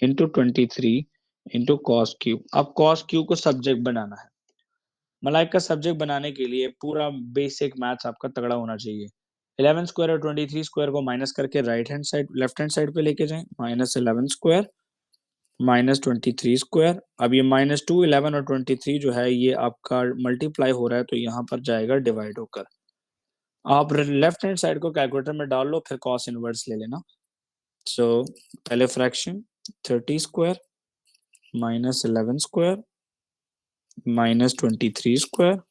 into 23 into cos Q. अब कॉस क्यू को सब्जेक्ट बनाना है। मलाइक का सब्जेक्ट बनाने के लिए पूरा बेसिक मैथ्स आपका तगड़ा होना चाहिए। 11 स्क्वायर और 23 स्क्वायर को माइनस करके right hand side left hand side पे लेके जाएं, माइनस 11 स्क्वायर माइनस 23 स्क्वायर। अब ये माइनस 2 11 और 23 जो है ये आपका मल्टीप्लाई हो रहा है, तो यहाँ पर जाएगा डिवाइड होकर। आप लेफ्ट हैंड साइड को कैलकुलेटर में डाल लो, फिर कॉस इनवर्स ले लेना। सो पहले fraction 30 square minus 11 square minus 23 square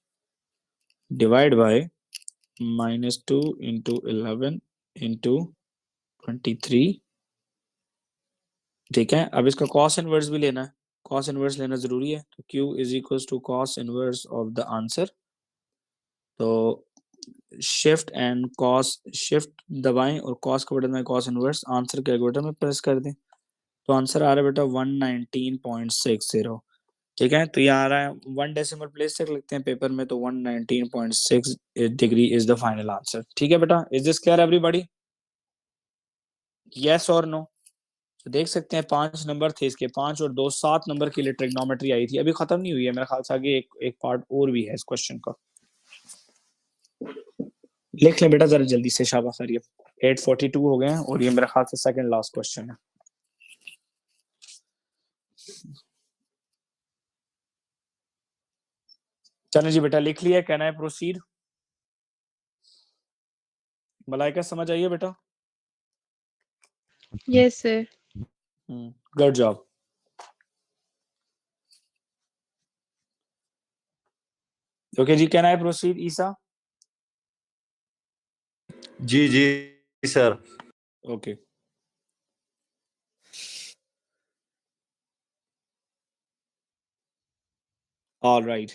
divide by minus 2 into 11 into 23, ठीक है। अब इसका कॉस इनवर्स भी लेना है, कॉस इनवर्स लेना जरूरी है। तो Q is equal to cos inverse of the answer. तो शिफ्ट एंड कॉस, शिफ्ट दबाएं और कॉस के बटन में कॉस इनवर्स आंसर कैलकुलेटर में प्रेस कर दें। तो आंसर आ रहा है बेटा 119.60, ठीक है। तो ये आ रहा है 1 डेसिमल प्लेस तक लिखते हैं पेपर में, तो 119.6 degree is the final answer, ठीक है बेटा। Is this clear everybody, yes और नो? तो देख सकते हैं 5 नंबर थे इसके, 5 और 2 7 नंबर के लिए ट्रिग्नोमेट्री आई थी, अभी खत्म नहीं हुई है, मेरे ख्याल से आगे एक पार्ट और भी है इस क्वेश्चन का। लिख लें बेटा जरा जल्दी से, शाबाश खैरिए। 842 हो गए हैं और ये मेरे ख्याल से सेकंड लास्ट क्वेश्चन है। चलो जी बेटा लिख लिया, कहना है प्रोसीड। मलाइका समझ आइए बेटा। Yes, sir. Good job. Okay जी, कहना है प्रोसीड ईसा। जी जी सर। Okay all right.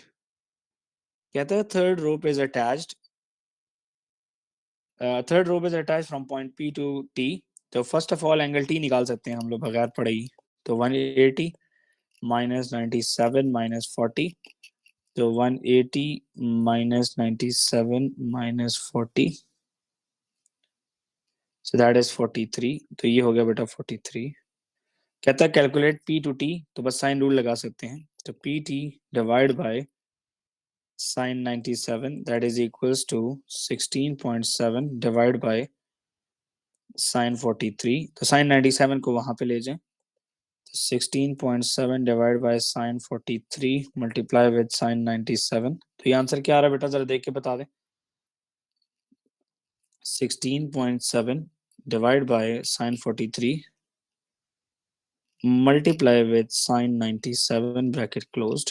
कहता है third rope is attached, third rope is attached from point P to T। तो first of all angle T निकाल सकते हैं हम लोग बगैर पढ़े ही। तो 180 माइनस 97 माइनस 40, तो 180 minus 97 minus 40, so that is 43। तो ये हो गया बेटा 43। कहता है कैलकुलेट P टू T, तो बस साइन रूल लगा सकते हैं। तो PT divide by sin 97, that is equals to 16.7 divide bye sin 43। तो sin 97 को वहां पे ले जाएं, तो 16.7 divide bye sin 43 multiply with sin 97। तो ये आंसर क्या आ रहा है बेटा, जरा देख के बता दें। 16.7 divide bye sin 43 multiply with sin 97 bracket closed,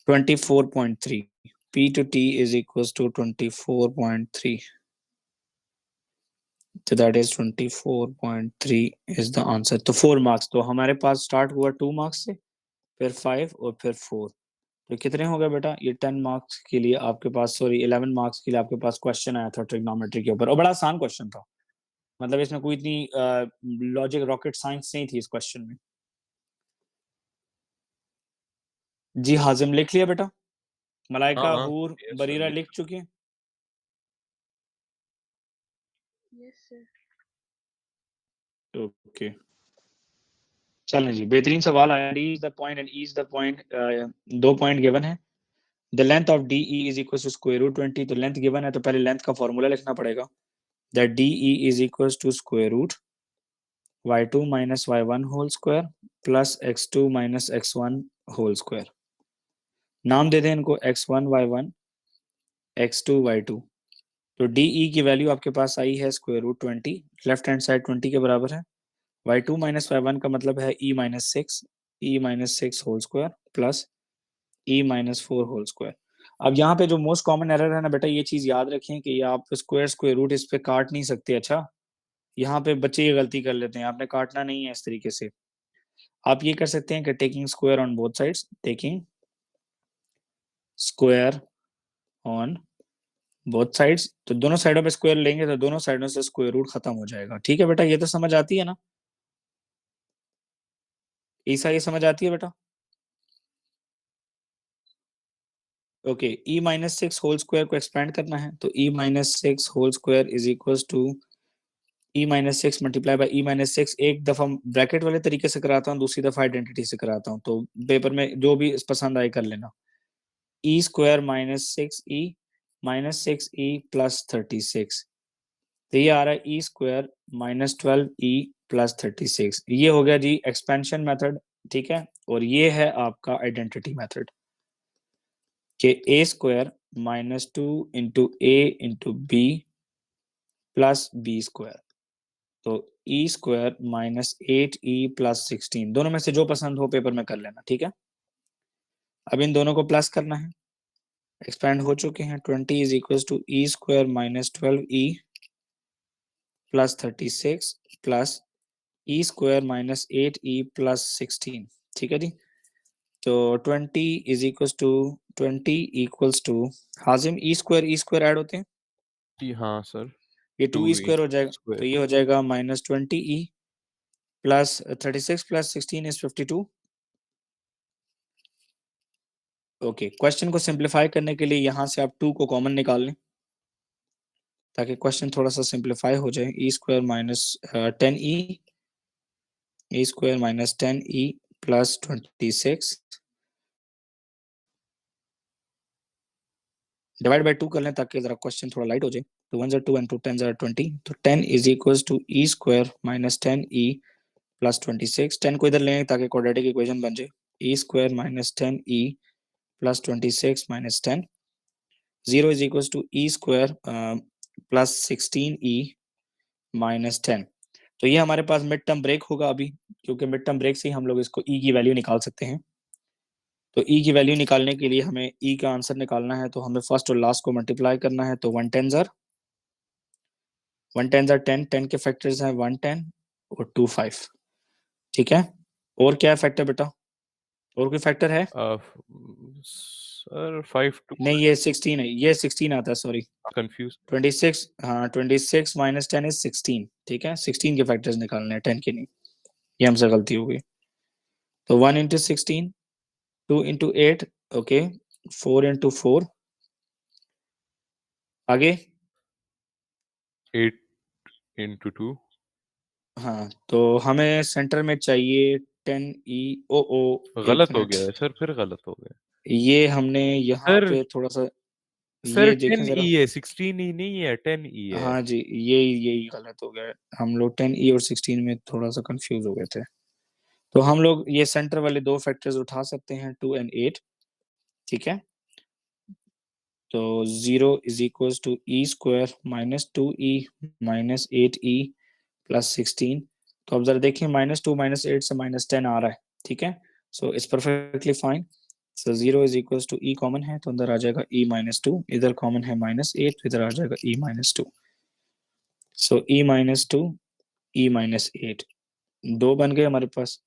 24.3। P to T is equals to 24.3, तो that is 24.3 is the answer. तो 4 मार्क्स। तो हमारे पास स्टार्ट हुआ 2 मार्क्स से, फिर 5 और फिर 4। तो कितने हो गए बेटा? ये 10 मार्क्स के लिए आपके पास, सॉरी 11 मार्क्स के लिए आपके पास क्वेश्चन आया था ट्रिग्नोमेट्री के ऊपर, और बड़ा आसान क्वेश्चन था, मतलब इसमें कोई इतनी लॉजिक रॉकेट साइंस नहीं थी इस क्वेश्चन में। जी हाजिम लिख लिया बेटा? मलाइका, हाँ हूर, yes, sir, बरीरा लिख लिख चुके हैं? Yes, sir. ओके चलें जी, बेहतरीन सवाल आया। D is the point and E is the point, 2 point given है। The length of D E is equal to square root 20। तो लेंथ गिवन है तो पहले लेंथ का फॉर्मूला लिखना पड़ेगा, that D E is equal to square root y2 minus y1 whole square plus x2 minus x1 whole square। नाम दे दें इनको x1 y1 x2 y2। तो डी ई की वैल्यू आपके पास आई है square root 20, left hand side 20 के बराबर है। y2 माइनस y1 का मतलब है e minus six whole square plus e minus 4 whole square. अब यहाँ पे जो मोस्ट कॉमन एरर है ना बेटा, ये चीज याद रखें कि आप स्क्वायर स्क्वायर रूट इस पे काट नहीं सकते। अच्छा, यहाँ पे बच्चे ये गलती कर लेते हैं, आपने काटना नहीं है इस तरीके से। आप ये कर सकते हैं कि taking square on both sides, taking square on both sides, तो दोनों साइडों पे स्क्वायर लेंगे तो दोनों साइडों से स्क्वायर रूट खत्म हो जाएगा। ठीक है बेटा, ये तो समझ आती है ना? ईसा ये समझ आती है बेटा? Okay, E minus six whole square को एक्सपेंड करना है, तो E minus six whole square is equal to E minus six multiply by E minus six. एक दफा ब्रैकेट वाले तरीके से कराता हूँ, दूसरी दफा आइडेंटिटी से कराता हूँ, तो पेपर में जो भी पसंद आए कर लेना। E square minus six E plus 36, तो ये आ रहा है E square minus 12 E plus 36। ये हो गया जी एक्सपेंशन मेथड, ठीक है। और ये है आपका आइडेंटिटी मेथड कि A square minus 2 into A into B plus B square. तो E square minus 8 E plus 16, दोनों में से जो पसंद हो पेपर में कर लेना, ठीक है। अब इन दोनों को प्लस करना है, एक्सपेंड हो चुके हैं। 20 is equal to E square minus 12 E plus 36 plus E square minus 8 E plus 16, ठीक है जी। तो 20 is equal to 20 equals to, Hazim E square add होते हैं, जी हाँ सर, ये 2 ई 2 स्क्वायर हो जाएगा, तो ये हो जाएगा minus 20 E plus 36 plus 16 is 52। Okay, question को सिंप्लीफाई करने के लिए यहाँ से आप 2 को कॉमन निकाल लें ताकि क्वेश्चन थोड़ा सा सिंप्लीफाई हो जाए। E square minus 10 E plus 26 divide by 2 कर लें ताकि जरा क्वेश्चन थोड़ा लाइट हो जाए। तो 1 ज़ा 2 एंड 2 10 ज़ा 20, तो 10 is equal to E square minus 10 E plus 26। 10 को इधर लें ताकि क्वाड्रेटिक इक्वेशन बन जाए। E square minus 10 E plus 26 minus 10, 0 is equal to E square plus 16 E minus 10। तो ये हमारे पास मिड टर्म ब्रेक होगा अभी, क्योंकि मिड टर्म ब्रेक से ही हम लोग इसको ई की वैल्यू निकाल सकते हैं। तो ई की वैल्यू निकालने के लिए हमें ई का आंसर निकालना है, तो हमें फर्स्ट और लास्ट को मल्टीप्लाई करना है। तो 1 10 10, 10 के फैक्टर्स हैं 1 10 और 2 5, ठीक है। और क्या फैक्टर बेटा, और कोई फैक्टर है? सर 5 2 नहीं, ये 16 है, ये 16 आता है, सॉरी कंफ्यूज। 26, हाँ 26 माइनस 10 इज 16, ठीक है। 16 के फैक्टर्स निकालने हैं, 10 के नहीं, ये हमसे गलती हो गई। तो 1 इंटू 16, 2 इंटू 8, ओके, 4 इंटू 4, आगे 8 into 2 हाँ, तो हमें सेंटर में चाहिए 10 ई ओ ओ, एक गलत हो मिनट, गया है सर, फिर गलत हो गया ये हमने यहाँ सर। पे थोड़ा सा, सर ये देखें 10 जरा, ई है, 16 ई नहीं है, 10 ई है। हाँ जी, यही गलत हो गया है। हम लोग 10 ई और 16 में थोड़ा सा कंफ्यूज हो गए थे। तो हम लोग ये सेंटर वाले दो फैक्टर्स उठा सकते हैं, 2 एंड 8, ठीक है। तो 0 is equal to E square minus 2 E minus 8 E plus 16। तो अब जरा देखिए, -2 -8 से -10 आ रहा है, ठीक है। So it's perfectly fine. So 0 is equal to E common है तो अंदर आ जाएगा e -2, इधर कॉमन है -8 इधर आ जाएगा e -2। सो e -2 e -8 दो बन गए हमारे पास,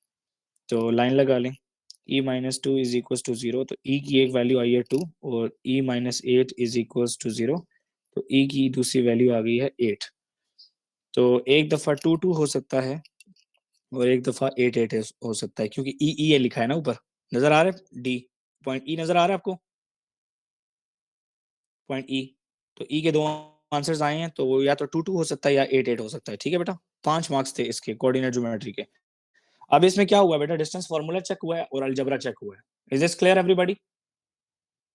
तो लाइन लगा लें। e minus 2 is equal to 0, तो e की एक वैल्यू आई है 2 और e minus 8 is equal to 0, तो e की दूसरी वैल्यू आ गई है 8। तो एक दफा 2 2 हो सकता है और एक दफा 8 8 हो सकता है, क्योंकि ई ई लिखा है ना ऊपर, नजर आ रहा है डी पॉइंट ई नजर आ रहा है आपको, पॉइंट ई। तो ई के दो आंसर्स आए हैं, तो वो या तो 2 2 हो सकता है या 8 8 हो सकता है। ठीक है बेटा, 5 मार्क्स थे इसके कोऑर्डिनेट ज्योमेट्री के। अब इसमें क्या हुआ बेटा, डिस्टेंस फार्मूला चेक हुआ है और अलजेब्रा चेक हुआ है। Is this clear everybody?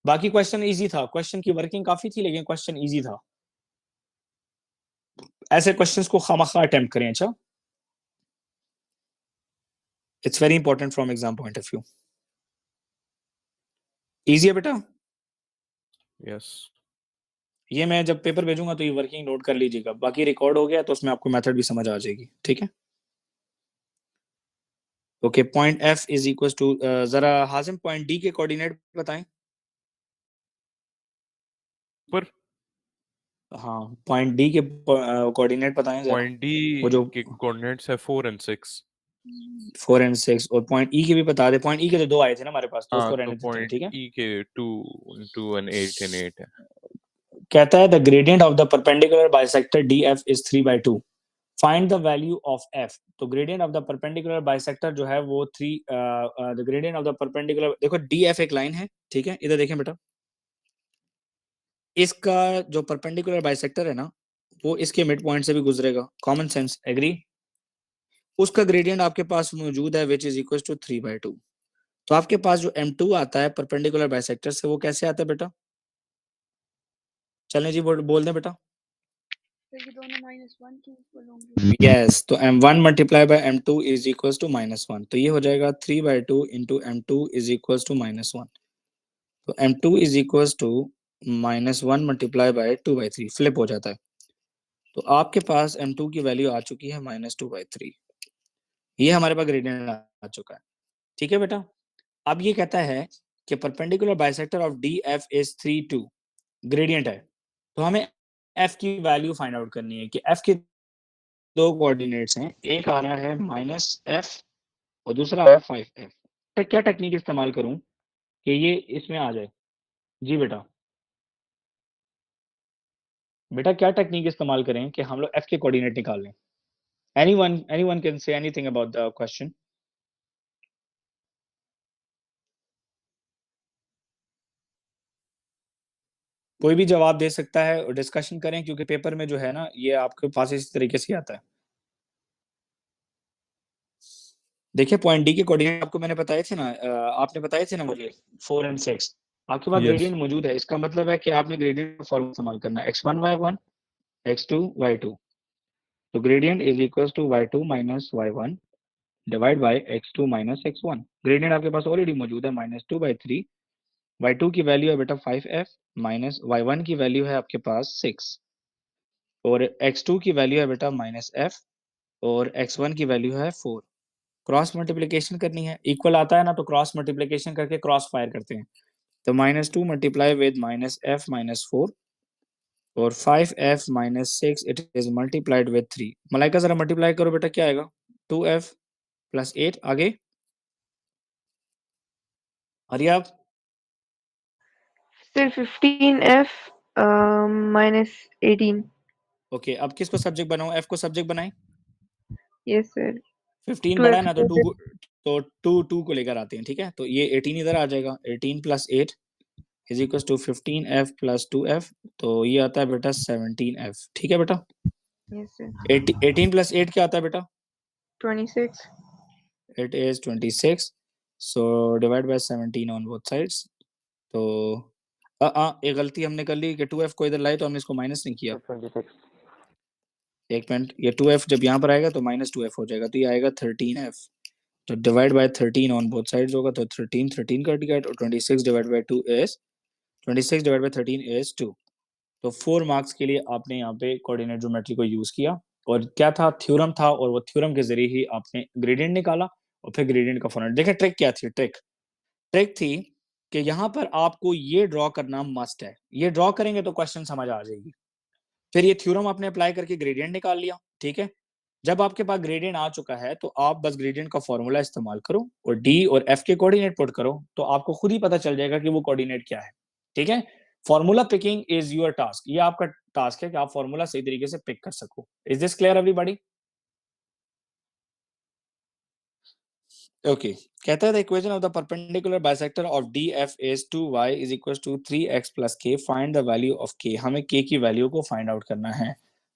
बाकी क्वेश्चन इजी था, क्वेश्चन की वर्किंग काफी थी लेकिन क्वेश्चन इजी था। ऐसे क्वेश्चंस को खामखा अटेम्प्ट करें। अच्छा, it's very important from exam point of view. Easy है बेटा? Yes. ये मैं जब पेपर भेजूंगा तो ये वर्किंग नोट कर लीजिएगा, बाकी रिकॉर्ड हो गया तो उसमें आपको मेथड भी समझ आ जाएगी। ठीक है, okay. Point F is equal to, जरा हाजिम पॉइंट डी के कोऑर्डिनेट बताएं। पर हाँ, पॉइंट डी के कोऑर्डिनेट बताएं जरा। पॉइंट डी वो जो के कोऑर्डिनेट्स है 4 and 6। 4 and 6, और पॉइंट ई के भी बता दे। पॉइंट ई के तो दो आए थे ना हमारे पास, तो हाँ, उसको तो रहने देते हैं। पॉइंट ठीक है, ई के 2 2 and 8 and 8 है। कहता है the gradient of the perpendicular bisector D F is 3/2, find the value of F. तो gradient of the perpendicular bisector जो है वो 3, the gradient of the perpendicular, देखो डी एफ एक लाइन है। ठीक है, इधर देखें बेटा, इसका जो परपेंडिकुलर बाइसेक्टर है ना, वो इसके मिड पॉइंट से भी गुजरेगा। Common sense, agree? उसका ग्रेडियंट आपके पास मौजूद है विच इज इक्वल टू 3/2। तो आपके पास जो m2 आता है परपेंडिकुलर बाइसेक्टर से, वो कैसे आता है बेटा? चलें जी, बोल दें बेटा। तो ये दोनों -1 के इक्वल होंगे। यस, तो m1 multiply by m2 is equal to -1, तो ये हो जाएगा 3/2 into m2 is equal to -1। तो m2 is equal to -1 multiply by 2/3, flip हो जाता है। तो आपके पास m2 की वैल्यू आ चुकी है -2/3। ये हमारे पास ग्रेडियंट आ चुका है। ठीक है बेटा, अब ये कहता है कि perpendicular bisector of D F is 3 2, gradient है। तो हमें एफ की वैल्यू फाइंड आउट करनी है कि एफ के दो कोऑर्डिनेट्स हैं, एक आ रहा है -f और दूसरा आ रहा है 5f। तो क्या टेक्निक इस्तेमाल करूं कि ये इसमें आ जाए? जी बेटा, बेटा क्या टेक्निक इस्तेमाल करें कि हम लोग एफ के कोऑर्डिनेट निकाल लें? Anyone can say anything about the question. कोई भी जवाब दे सकता है और डिस्कशन करें, क्योंकि पेपर में जो है ना, ये आपके पास इस तरीके से आता है। देखिए, पॉइंट डी के कोऑर्डिनेट आपको मैंने बताए थे ना, आपने बताए थे ना मुझे 4 and 6। आपके पास Yes. ग्रेडियंट मौजूद है, इसका मतलब है कि आपने ग्रेडियंट फॉर्मूला इस्तेमाल करना है, x1 y1 x2 y2। तो gradient is equal to y2 minus y1 divide by x2 minus x1। Gradient आपके पास ऑलरेडी मौजूद है -2/3। y2 की वैल्यू है बेटा 5f, माइनस y1 की वैल्यू है आपके पास 6, और x2 की वैल्यू है बेटा -f, और x1 की वैल्यू है 4। क्रॉस मल्टीप्लिकेशन करनी है, इक्वल आता है ना, तो क्रॉस मल्टीप्लिकेशन करके क्रॉस फायर करते हैं। तो -2 मल्टीप्लाई विद -f -4, और 5f -6 it is multiplied with 3। Malaika जरा मल्टीप्लाई करो बेटा, क्या आएगा? 2f plus 8। आगे हरिया आप। Sir, 15f minus 18. ओके, अब किसको सब्जेक्ट बनाऊं? f को सब्जेक्ट बनाएं। Yes, sir. 15 बड़ा है 2f ना, तो 2 को लेकर आते हैं। ठीक है, तो ये 18 इधर आ जाएगा। 18 plus 8 is equal to 15f plus 2f, तो ये आता है बेटा 17f। ठीक है बेटा, Yes, sir. 18 प्लस 8 क्या आता है बेटा? 26. It is 26, so divide by 17 on both sides। तो एक गलती हमने कर ली कि 2f को इधर लाए तो हमने इसको माइनस नहीं किया। 26। एक मिनट, ये 2f जब यहाँ पर आएगा तो -2f हो जाएगा, तो ये आएगा 13f। तो divide by 13 on both sides होगा, तो 13 कट गया, और 26 divide by 2 is 26 divide by 13 is 2। तो 4 मार्क्स के लिए आपने यहाँ पे कोऑर्डिनेट ज्योमेट्री को यूज किया, और क्या था? थ्योरम था, और वो थ्योरम के जरिए ही आपने ग्रेडियंट निकाला, और फिर ग्रेडियंट का फॉर्मूला। देखिए ट्रिक क्या थी? ट्रिक थी कि यहाँ पर आपको ये ड्रॉ करना मस्ट है। ये ड्रॉ करेंगे तो क्वेश्चन समझ आ जाएगी। फिर ये थ्योरम आपने अप्लाई करके ग्रेडियंट निकाल लिया। ठीक है, जब आपके पास ग्रेडियंट आ चुका है तो आप बस ग्रेडियंट का फॉर्मूला इस्तेमाल करो और डी और एफ के कोऑर्डिनेट पुट करो, तो आपको खुद ही पता चल जाएगा कि वो कोऑर्डिनेट क्या है। ठीक है, formula picking is your task, ये आपका टास्क है कि आप फॉर्मूला सही तरीके से पिक कर सको। Is this clear everybody? Okay, कहता है the equation of the perpendicular bisector of DF is 2y is equal to 3x plus k, find the value of k। हमें k की वैल्यू को फाइंड आउट करना है।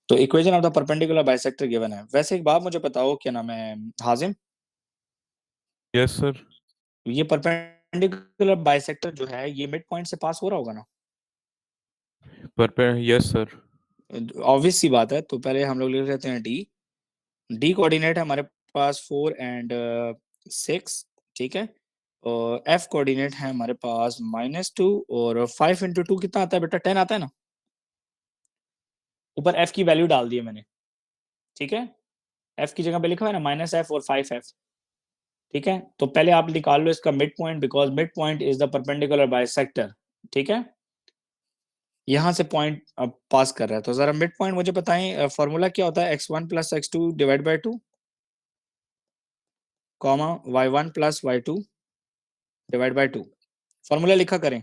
तो equation of the perpendicular bisector given है। वैसे एक बात मुझे बताओ, क्या नाम है हाजिम, यस सर। ये परपेंडिकुलर बाइसेक्टर जो है ये मिड पॉइंट से पास हो रहा होगा ना? Yes sir. ऑब्वियस सी बात है। तो पहले हम लोग लिख लेते हैं डी। डी कोऑर्डिनेट है हमारे पास 4 एंड 6, ठीक है। और एफ कोऑर्डिनेट है हमारे पास -2 और 5 इंटू 2 कितना आता है बेटा? 10 आता है ना? ऊपर एफ की वैल्यू डाल दी है मैंने, ठीक है। एफ की जगह पे लिखा है ना -f और 5f, ठीक है। तो पहले आप निकाल लो इसका mid point, because mid point is the perpendicular bisector, ठीक है। यहां से पॉइंट पास कर रहा है, तो जरा मिड पॉइंट मुझे बताएं, फॉर्मूला क्या होता है? x1 plus x2 divide by 2, comma y1 plus y2 divide by 2। Formula लिखा करें,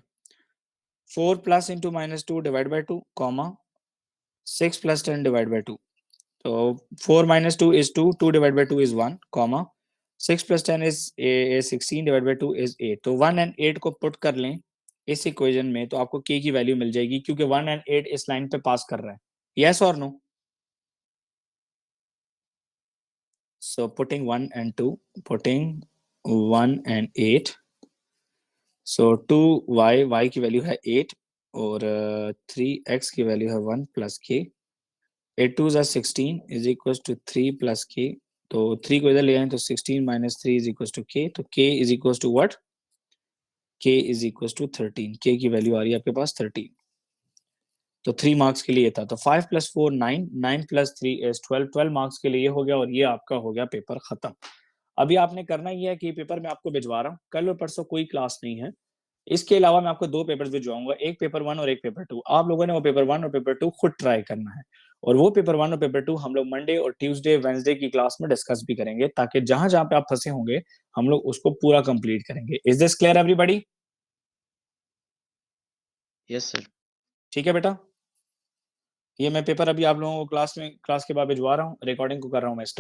4 plus into -2 divide by 2, comma 6 plus 10 divide by 2। तो 4 minus 2 is 2, 2 divided by 2 is 1, comma 6 plus 10 is 16 divided by 2 is 8। तो 1 and 8 को put कर लें इस equation में, तो आपको k की वैल्यू मिल जाएगी, क्योंकि 1 and 8 इस लाइन पे पास कर रहा है। यस और no? So putting 1 and 2, putting 1 and 8, so 2y की वैल्यू है 8 और 3x की वैल्यू है 1 plus k। 8 2 are 16 is equals to 3 plus k। तो 3 को इधर ले आए तो 16 minus 3 is equals to k। तो k is equals to what? k is equals to 13। k की वैल्यू आ रही है आपके पास 13। तो 3 मार्क्स के लिए था। तो 5 plus 4 9, 9 plus 3 is 12, 12 मार्क्स के लिए ये हो गया और ये आपका हो गया पेपर खत्म। अभी आपने करना ये है कि पेपर मैं आपको भिजवा रहा हूँ, कल और परसों कोई क्लास नहीं है। इसके अलावा मैं आपको 2 पेपर्स भिजवाऊंगा, एक पेपर 1 और एक पेपर 2। आप लोगों ने वो पेपर 1 और पेपर 2 खुद ट्राई करना है, और वो पेपर 1 और पेपर 2 हम लोग मंडे और ट्यूसडे वेडनेसडे की क्लास में डिस्कस भी करेंगे, ताकि जहां जहां पे आप फंसे होंगे हम लोग उसको पूरा कंप्लीट करेंगे। Is this clear everybody? Yes sir. ठीक है बेटा, ये मैं पेपर अभी आप लोगों को क्लास के बाद भिजवा रहा हूँ, रिकॉर्डिंग को कर रहा हूँ मैं स्टॉप।